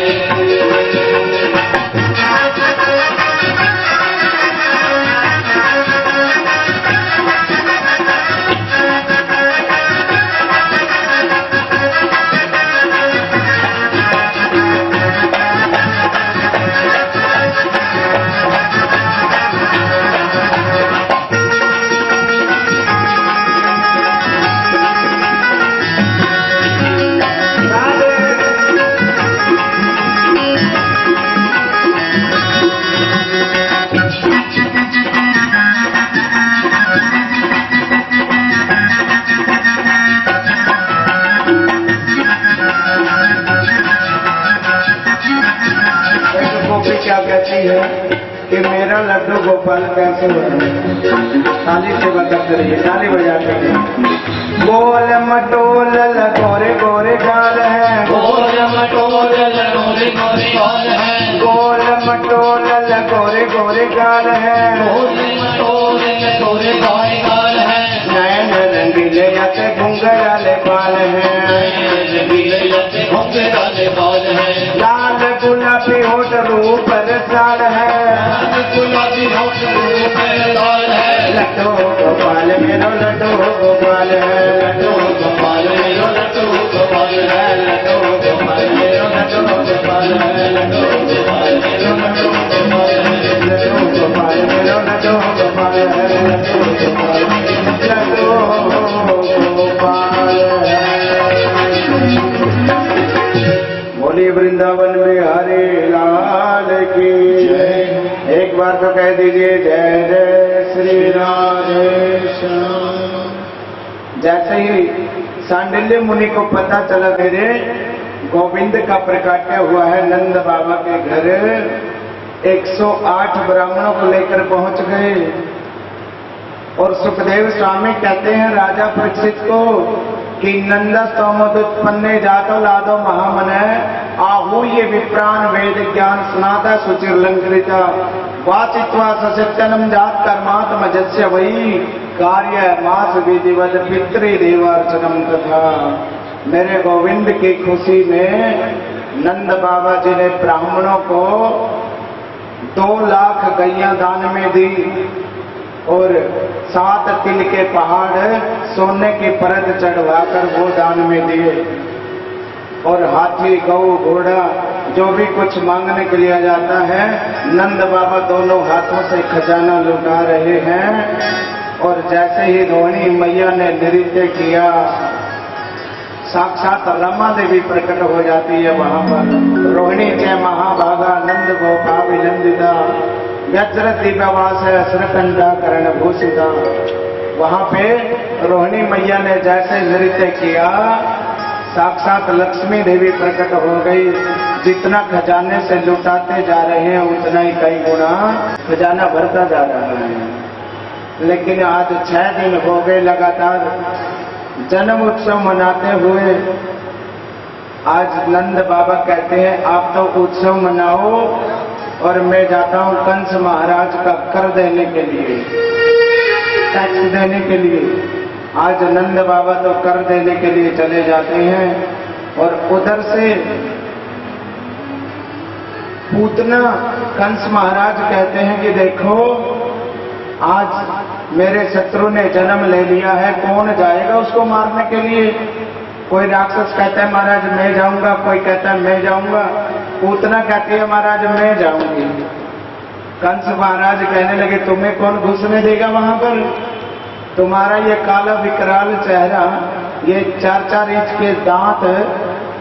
लड्डू गोपाल कैसे होते ताली से बताते रहिए, ताली बजाते रहिए। गोल मटोल गोरे गोरे गाल है, गोल मटोल गोरे गोरे गाल है, गोल मटोल गोरे गोरे गाल है, गोल मटोल गोरे गोरे गाल है, नैन रंगीले या घुंघराले बाल है, रंगीले या घुंघराले बाल दीजिए जय जय श्री राधे श्याम। जैसे ही सांडिल्य मुनि को पता चला मेरे गोविंद का प्रकाट्य हुआ है नंद बाबा के घर, 108 ब्राह्मणों को लेकर पहुंच गए और सुखदेव स्वामी कहते हैं राजा परीक्षित को कि नंदा स्तोमोदुत्पन्ने जातो लादो महामन आहू ये विप्राण वेद ज्ञान स्नाता सुचिर्लंकृता वाचित्वा ससत्यनम जात कर्मात्म जस्य वही कार्य मास विधिवत पितृ देवार्चनम तथा। मेरे गोविंद की खुशी में नंद बाबा जी ने ब्राह्मणों को 2 लाख गैया दान में दी और 7 तिल के पहाड़ सोने की परत चढ़वाकर वो दान में दिए और हाथी गौ घोड़ा जो भी कुछ मांगने के लिए जाता है नंद बाबा दोनों हाथों से खजाना लुटा रहे हैं। और जैसे ही रोहिणी मैया ने नृत्य किया साक्षात रमा देवी प्रकट हो जाती है वहां पर। रोहिणी के महाभागा नंद गोपा विनंदिता व्यज्र दिव्यवास श्रकंडा कर्ण भूषिता। वहां पे रोहिणी मैया ने जैसे नृत्य किया साक्षात लक्ष्मी देवी प्रकट हो गई। जितना खजाने से लुटाते जा रहे हैं उतना ही कई गुना खजाना भरता जा रहा है। लेकिन आज 6 दिन हो गए लगातार जन्म उत्सव मनाते हुए। आज नंद बाबा कहते हैं आप तो उत्सव मनाओ और मैं जाता हूं कंस महाराज का कर देने के लिए, टैक्स देने के लिए। आज नंद बाबा तो कर देने के लिए चले जाते हैं और उधर से पूतना कंस महाराज कहते हैं कि देखो आज मेरे शत्रु ने जन्म ले लिया है, कौन जाएगा उसको मारने के लिए। कोई राक्षस कहता है महाराज मैं जाऊंगा, कोई कहता है मैं जाऊंगा, पूतना कहती है महाराज मैं जाऊंगी। कंस महाराज कहने लगे तुम्हें कौन घुसने देगा वहां पर, तुम्हारा ये काला विकराल चेहरा, ये 4-4 इंच के दांत,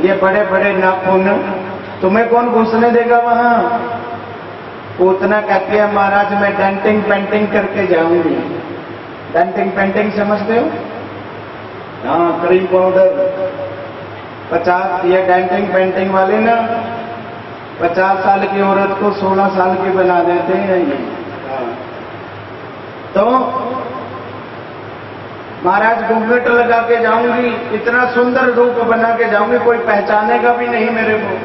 ये बड़े बड़े नाखून, तुम्हें कौन घुसने देगा वहां। पूतना कहती है महाराज मैं डेंटिंग पेंटिंग करके जाऊंगी। डेंटिंग पेंटिंग समझते हो? हाँ, क्रीम पाउडर 50, ये डेंटिंग पेंटिंग वाले ना 50 साल की औरत को 16 साल की बना देते हैं ये। तो महाराज घूंघट लगा के जाऊंगी, इतना सुंदर रूप बना के जाऊंगी कोई पहचानेगा भी नहीं मेरे को।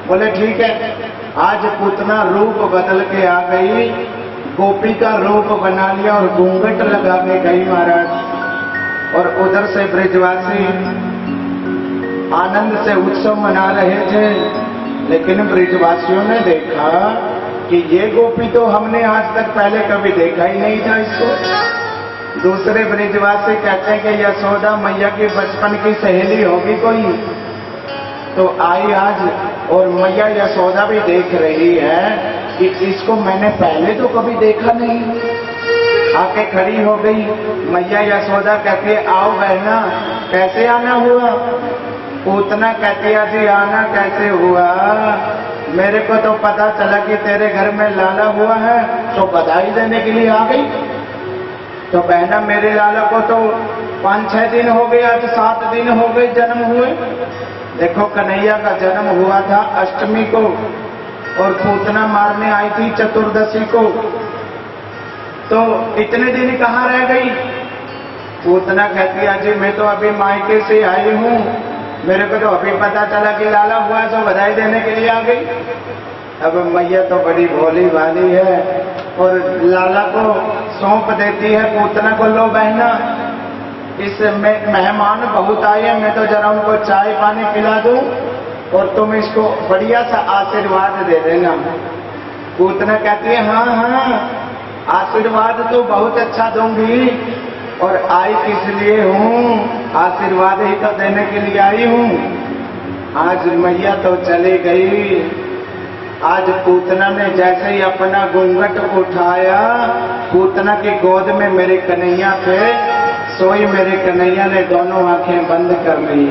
बोले ठीक है। आज पूतना रूप बदल के आ गई, गोपी का रूप बना लिया और घूंघट लगा के गई महाराज। और उधर से ब्रजवासी आनंद से उत्सव मना रहे थे, लेकिन ब्रजवासियों ने देखा कि ये गोपी तो हमने आज तक पहले कभी देखा ही नहीं था इसको। दूसरे ब्रजवासी कहते हैं कि यशोदा मैया की बचपन की सहेली होगी कोई, तो आई आज और मैया यशोदा भी देख रही है कि इसको मैंने पहले तो कभी देखा नहीं। आके खड़ी हो गई मैया यशोदा कहती है आओ बहना, कैसे आना हुआ। पूतना कहती है जी आना कैसे हुआ, मेरे को तो पता चला कि तेरे घर में लाला हुआ है तो बधाई देने के लिए आ गई। तो बहना मेरे लाला को तो 5-6 दिन हो गए, आज 7 दिन हो गए जन्म हुए। देखो कन्हैया का जन्म हुआ था अष्टमी को और पूतना मारने आई थी चतुर्दशी को, तो इतने दिन कहाँ रह गई। पूतना कहती है जी मैं तो अभी मायके से आई हूँ, मेरे को तो अभी पता चला कि लाला हुआ तो बधाई देने के लिए आ गई। अब मैया तो बड़ी भोली भाली है और लाला को सौंप देती है पूतना को, लो बहना इस मेहमान बहुत आए हैं, मैं तो जरा उनको चाय पानी पिला दूं और तुम इसको बढ़िया सा आशीर्वाद दे देना। पूतना कहती है हाँ हाँ आशीर्वाद तो बहुत अच्छा दूंगी, और आई किस लिए हूँ, आशीर्वाद ही तो देने के लिए आई हूँ। आज मैया तो चली गई। आज पूतना ने जैसे ही अपना घूंघट उठाया, पूतना की गोद में मेरे कन्हैया थे, सोई मेरे कन्हैया ने दोनों आंखें बंद कर ली।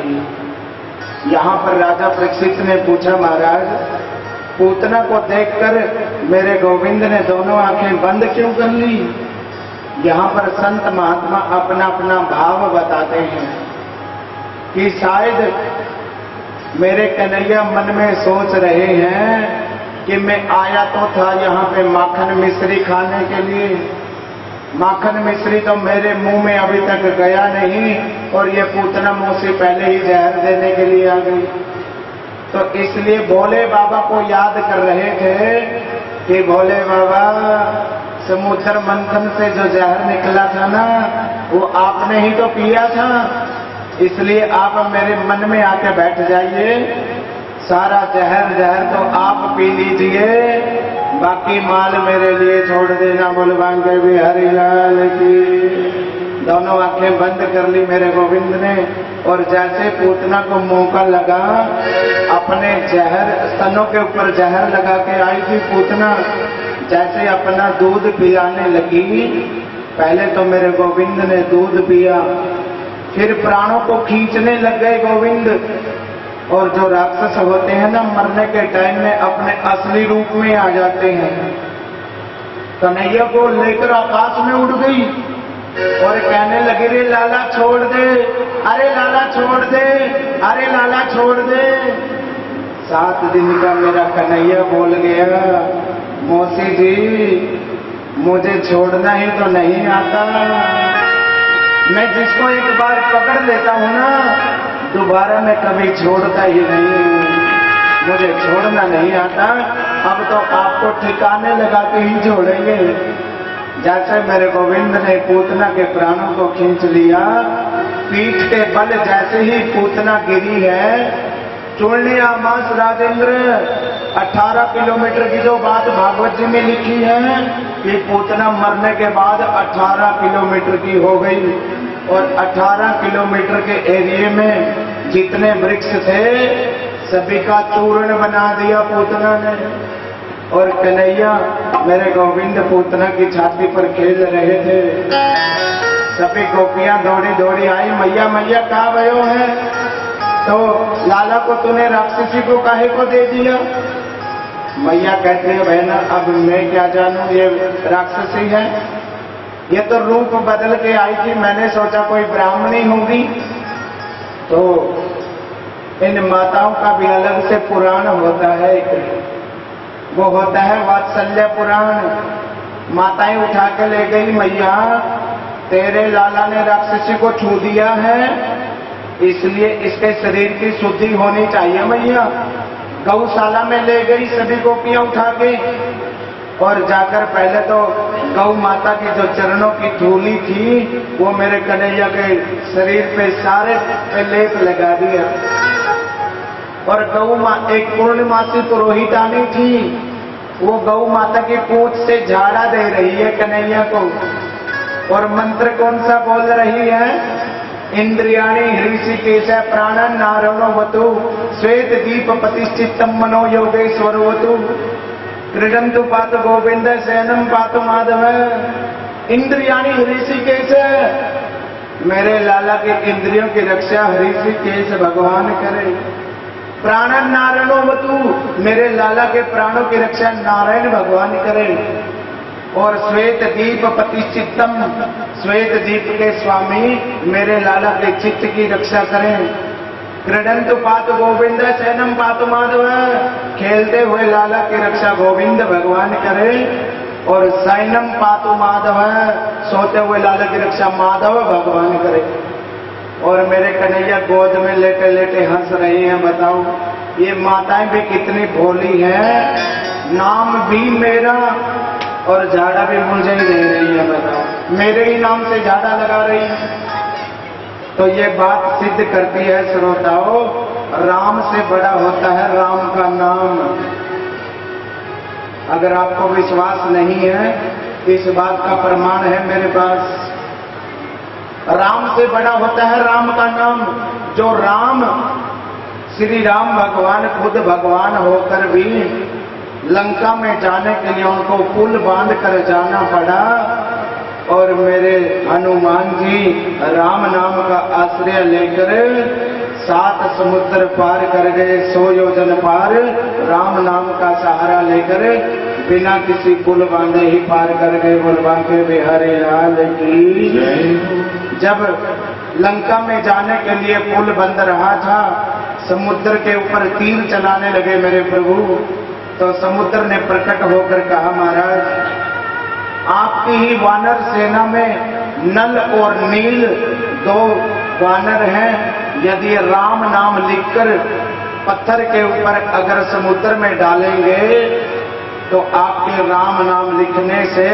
यहाँ पर राजा परीक्षित ने पूछा महाराज पूतना को देखकर मेरे गोविंद ने दोनों आंखें बंद क्यों कर ली? यहाँ पर संत महात्मा अपना अपना भाव बताते हैं कि शायद मेरे कन्हैया मन में सोच रहे हैं कि मैं आया तो था यहाँ पे माखन मिश्री खाने के लिए, माखन मिश्री तो मेरे मुंह में अभी तक गया नहीं और ये पूतना मुंह से पहले ही जहर देने के लिए आ गई। तो इसलिए भोले बाबा को याद कर रहे थे कि भोले बाबा, समुद्र मंथन से जो जहर निकला था ना, वो आपने ही तो पिया था, इसलिए आप मेरे मन में आके बैठ जाइए, सारा जहर तो आप पी लीजिए, बाकी माल मेरे लिए छोड़ देना। बोलवान के भी हरिलाल की। दोनों आंखें बंद कर ली मेरे गोविंद ने, और जैसे पूतना को मौका लगा, अपने जहर स्तनों के ऊपर जहर लगा के आई थी पूतना, जैसे अपना दूध पिलाने लगी। पहले तो मेरे गोविंद ने दूध पिया, फिर प्राणों को खींचने लग गए गोविंद। और जो राक्षस होते हैं ना, मरने के टाइम में अपने असली रूप में आ जाते हैं। कन्हैया को लेकर आकाश में उड़ गई और कहने लगी, रे लाला छोड़ दे, अरे लाला छोड़ दे, अरे लाला छोड़ दे। 7 दिन का मेरा कन्हैया बोल गया, मौसी जी मुझे छोड़ना ही तो नहीं आता, मैं जिसको एक बार पकड़ लेता हूं ना, दोबारा मैं कभी छोड़ता ही नहीं, मुझे छोड़ना नहीं आता। अब तो आपको ठिकाने लगा के ही छोड़ेंगे। जैसे मेरे गोविंद ने पूतना के प्राणों को खींच लिया, पीठ के बल जैसे ही पूतना गिरी है, चूर्णिया मास राजेंद्र 18 किलोमीटर की जो बात भागवत जी में लिखी है कि पूतना मरने के बाद 18 किलोमीटर की हो गई, और 18 किलोमीटर के एरिया में जितने वृक्ष थे सभी का चूर्ण बना दिया पूतना ने। और कन्हैया मेरे गोविंद पूतना की छाती पर खेल रहे थे। सभी गोपियां दौड़ी दौड़ी आई, मैया मैया कहाँ भयो है? तो लाला को तूने राक्षसी को काहे को दे दिया? मैया कहती है, बहना अब मैं क्या जानूं ये राक्षसी है, ये तो रूप बदल के आई थी, मैंने सोचा कोई ब्राह्मणी होगी। तो इन माताओं का भी अलग से पुराण होता है, वो होता है वात्सल्य पुराण। माताएं उठा के ले गई, मैया तेरे लाला ने राक्षसी को छू दिया है, इसलिए इसके शरीर की शुद्धि होनी चाहिए मैया। गौशाला में ले गई सभी गोपियां उठा के, और जाकर पहले तो गौ माता की जो चरणों की धूली थी वो मेरे कन्हैया के शरीर पे सारे पे लेप लगा दिया। और एक पूर्णमासी पुरोहितानी थी, वो गौ माता की पूंछ से झाड़ा दे रही है कन्हैया को, और मंत्र कौन सा बोल रही है? इंद्रियाणि हृषिकेश प्राणन नारणवतु श्वेत दीप प्रतिष्ठितम मनो योगेश्वरवतु क्रीडन्तु पात गोविंद शयनम पात माधव। इंद्रियाणि हृषिकेश, मेरे लाला के इंद्रियों की रक्षा हृषिकेश भगवान करे। प्राणन नारायणवतु, मेरे लाला के प्राणों की रक्षा नारायण भगवान करे। और श्वेत दीप प्रतिष्ठितम, श्वेत दीप के स्वामी मेरे लाला के चित्त की रक्षा करें। क्रीडन्तु पात गोविंद शयनम पात माधव, खेलते हुए लाला की रक्षा गोविंद भगवान करे। और शयनम पातु माधव, सोते हुए लाला की रक्षा माधव भगवान करे। और मेरे कन्हैया गोद में लेटे लेटे हंस रही हैं। बताओ ये माताएं भी कितनी भोली हैं, नाम भी मेरा और झाड़ा भी मुझे ही दे रही है। बताओ मेरे ही नाम से झाड़ा लगा रही है। तो ये बात सिद्ध करती है श्रोताओं, राम से बड़ा होता है राम का नाम। अगर आपको विश्वास नहीं है, इस बात का प्रमाण है मेरे पास। राम से बड़ा होता है राम का नाम। जो राम, श्री राम भगवान खुद भगवान होकर भी लंका में जाने के लिए उनको पुल बांध कर जाना पड़ा, और मेरे हनुमान जी राम नाम का आश्रय लेकर 7 समुद्र पार कर गए, 100 योजन पार राम नाम का सहारा लेकर बिना किसी पुल बांधे ही पार कर गए। बोल बांके बिहारी लाल की जय। जब लंका में जाने के लिए पुल बंद रहा था, समुद्र के ऊपर तीर चलाने लगे मेरे प्रभु, तो समुद्र ने प्रकट होकर कहा, महाराज आपकी ही वानर सेना में नल और नील 2 वानर हैं, यदि राम नाम लिखकर पत्थर के ऊपर अगर समुद्र में डालेंगे तो आपके राम नाम लिखने से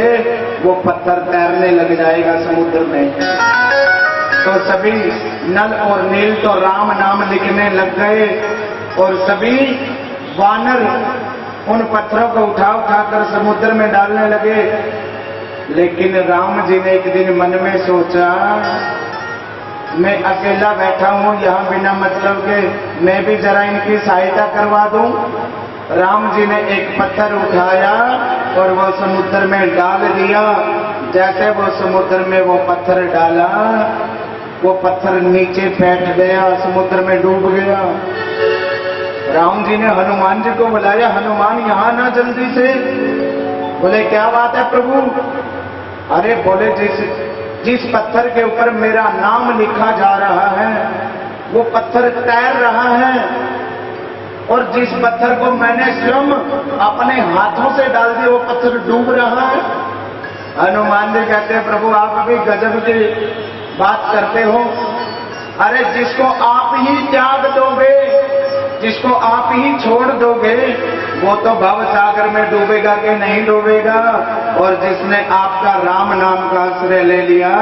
वो पत्थर तैरने लग जाएगा समुद्र में। तो सभी नल और नील तो राम नाम लिखने लग गए और सभी वानर उन पत्थरों को उठा उठाकर समुद्र में डालने लगे। लेकिन राम जी ने एक दिन मन में सोचा, मैं अकेला बैठा हूं यहाँ बिना मतलब के, मैं भी जरा इनकी सहायता करवा दूं। राम जी ने एक पत्थर उठाया और वो समुद्र में डाल दिया। जैसे वो समुद्र में वो पत्थर डाला, वो पत्थर नीचे बैठ गया, समुद्र में डूब गया। राम जी ने हनुमान जी को बुलाया, हनुमान यहाँ ना जल्दी से। बोले क्या बात है प्रभु? अरे बोले जिस पत्थर के ऊपर मेरा नाम लिखा जा रहा है वो पत्थर तैर रहा है, और जिस पत्थर को मैंने स्वयं अपने हाथों से डाल दिया वो पत्थर डूब रहा है। हनुमान जी कहते हैं, प्रभु आप अभी गजब की बात करते हो। अरे जिसको आप ही त्याग दोगे, जिसको आप ही छोड़ दोगे, वो तो भव सागर में डूबेगा कि नहीं डूबेगा, और जिसने आपका राम नाम का आश्रय ले लिया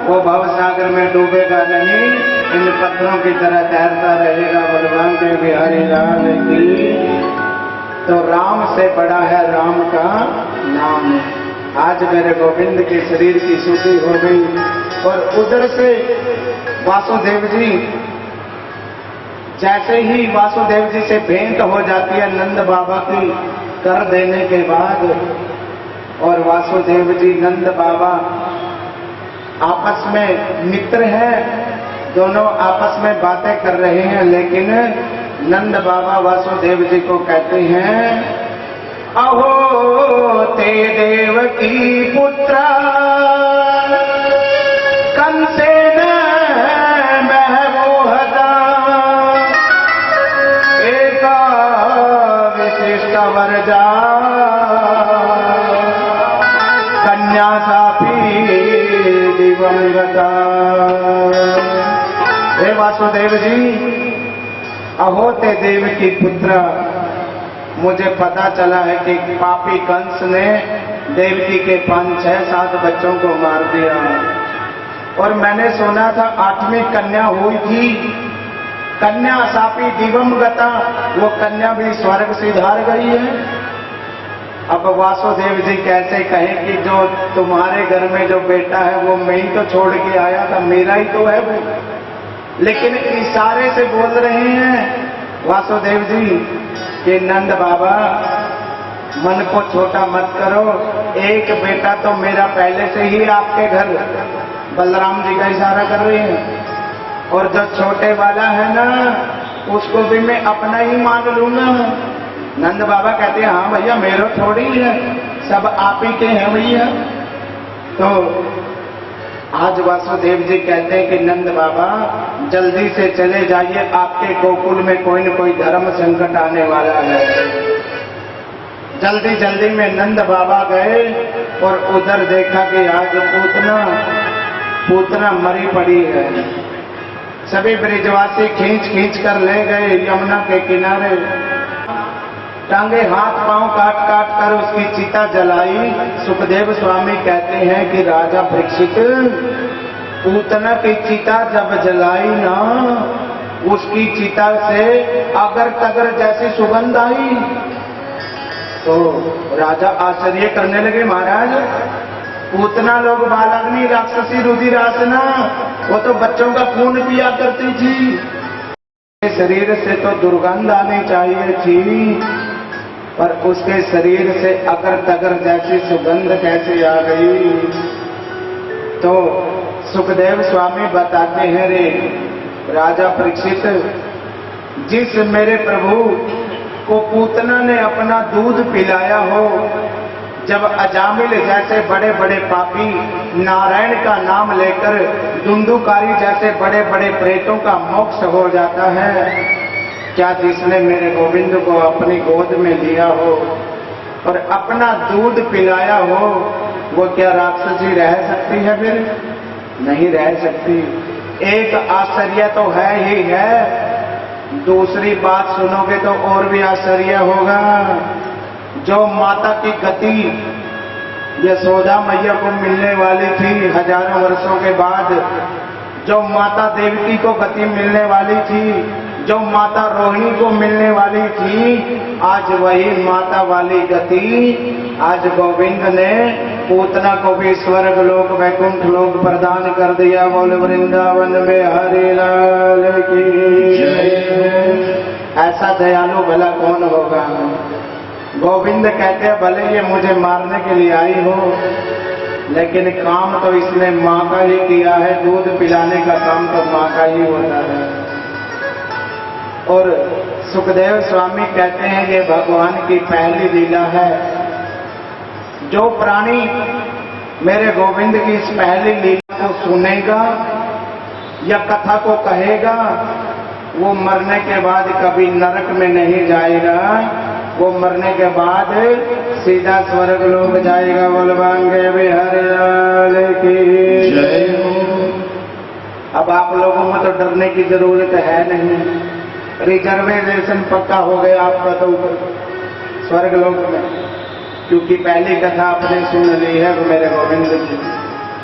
वो भव सागर में डूबेगा नहीं, इन पत्थरों की तरह तैरता रहेगा। भगवान के बिहारी लाल की। तो राम से बड़ा है राम का नाम। आज मेरे गोविंद के शरीर की शुद्धि हो गई, और उधर से वासुदेव जी, जैसे ही वासुदेव जी से भेंट हो जाती है नंद बाबा की कर देने के बाद, और वासुदेव जी नंद बाबा आपस में मित्र हैं, दोनों आपस में बातें कर रहे हैं। लेकिन नंद बाबा वासुदेव जी को कहते हैं, अहो ते देव की पुत्रा कंसेन महमोहता एका विशिष्ट वरजा कन्या सापी दिवंगता। हे वासुदेव जी, अहो ते देव की पुत्र, मुझे पता चला है कि पापी कंस ने देवकी के 5-6-7 बच्चों को मार दिया, और मैंने सुना था 8वीं कन्या हुई थी, कन्या सापी दिवम गता, वो कन्या भी स्वर्ग सिधार गई है। अब वासुदेव जी कैसे कहें कि जो तुम्हारे घर में जो बेटा है वो मैं ही तो छोड़ के आया था, मेरा ही तो है वो, लेकिन इशारे से बोल रहे हैं वासुदेव जी कि नंद बाबा मन को छोटा मत करो, एक बेटा तो मेरा पहले से ही आपके घर, बलराम जी का इशारा कर रहे हैं, और जो छोटे वाला है ना उसको भी मैं अपना ही मान लूंगा। नंद बाबा कहते हैं, हाँ भैया मेरा थोड़ी है, सब आप ही के हैं भैया। तो आज वासुदेव जी कहते हैं कि नंद बाबा जल्दी से चले जाइए, आपके गोकुल में कोई न कोई धर्म संकट आने वाला है। जल्दी जल्दी में नंद बाबा गए और उधर देखा कि आज पूतना मरी पड़ी है। सभी ब्रिजवासी खींच खींच कर ले गए यमुना के किनारे, टांगे हाथ पांव काट काट कर उसकी चिता जलाई। सुखदेव स्वामी कहते हैं कि राजा परीक्षित, पूतना की चिता जब जलाई ना, उसकी चिता से अगर तगर जैसी सुगंध आई तो राजा आश्चर्य करने लगे, महाराज पूतना लोग बालाग्नि राक्षसी रुधिरासना, वो तो बच्चों का खून पिया करती थी, शरीर से तो दुर्गंध आनी चाहिए थी, पर उसके शरीर से अगर तगर जैसी सुगंध कैसे आ गई। तो सुखदेव स्वामी बताते हैं, रे राजा परीक्षित, जिस मेरे प्रभु को पूतना ने अपना दूध पिलाया हो, जब अजामिल जैसे बड़े बड़े पापी नारायण का नाम लेकर धुंधुकारी जैसे बड़े बड़े प्रेतों का मोक्ष हो जाता है, क्या जिसने मेरे गोविंद को अपनी गोद में लिया हो और अपना दूध पिलाया हो, वो क्या राक्षसी रह सकती है? फिर नहीं रह सकती। एक आश्चर्य तो है ही है, दूसरी बात सुनोगे तो और भी आश्चर्य होगा। जो माता की गति यशोदा मैया को मिलने वाली थी हजारों वर्षों के बाद, जो माता देवकी को गति मिलने वाली थी, जो माता रोहिणी को मिलने वाली थी, आज वही माता वाली गति आज गोविंद ने पूतना को भी स्वर्ग लोक वैकुंठ लोक प्रदान कर दिया। बोल वृंदावन में हरि लाल की जय। ऐसा दयालु भला कौन होगा? गोविंद कहते हैं भले ये मुझे मारने के लिए आई हो, लेकिन काम तो इसने माँ का ही किया है। दूध पिलाने का काम तो माँ का ही होता है। और सुखदेव स्वामी कहते हैं ये भगवान की पहली लीला है। जो प्राणी मेरे गोविंद की इस पहली लीला को सुनेगा या कथा को कहेगा, वो मरने के बाद कभी नरक में नहीं जाएगा, वो मरने के बाद सीधा स्वर्ग लोक जाएगा। बोलवांगे बिहारी लाल की जय। अब आप लोगों को तो डरने की जरूरत है नहीं, रिजर्वेशन पक्का हो गया आपका तो स्वर्ग लोक में, क्योंकि पहली कथा आपने सुन ली है मेरे गोविंद की।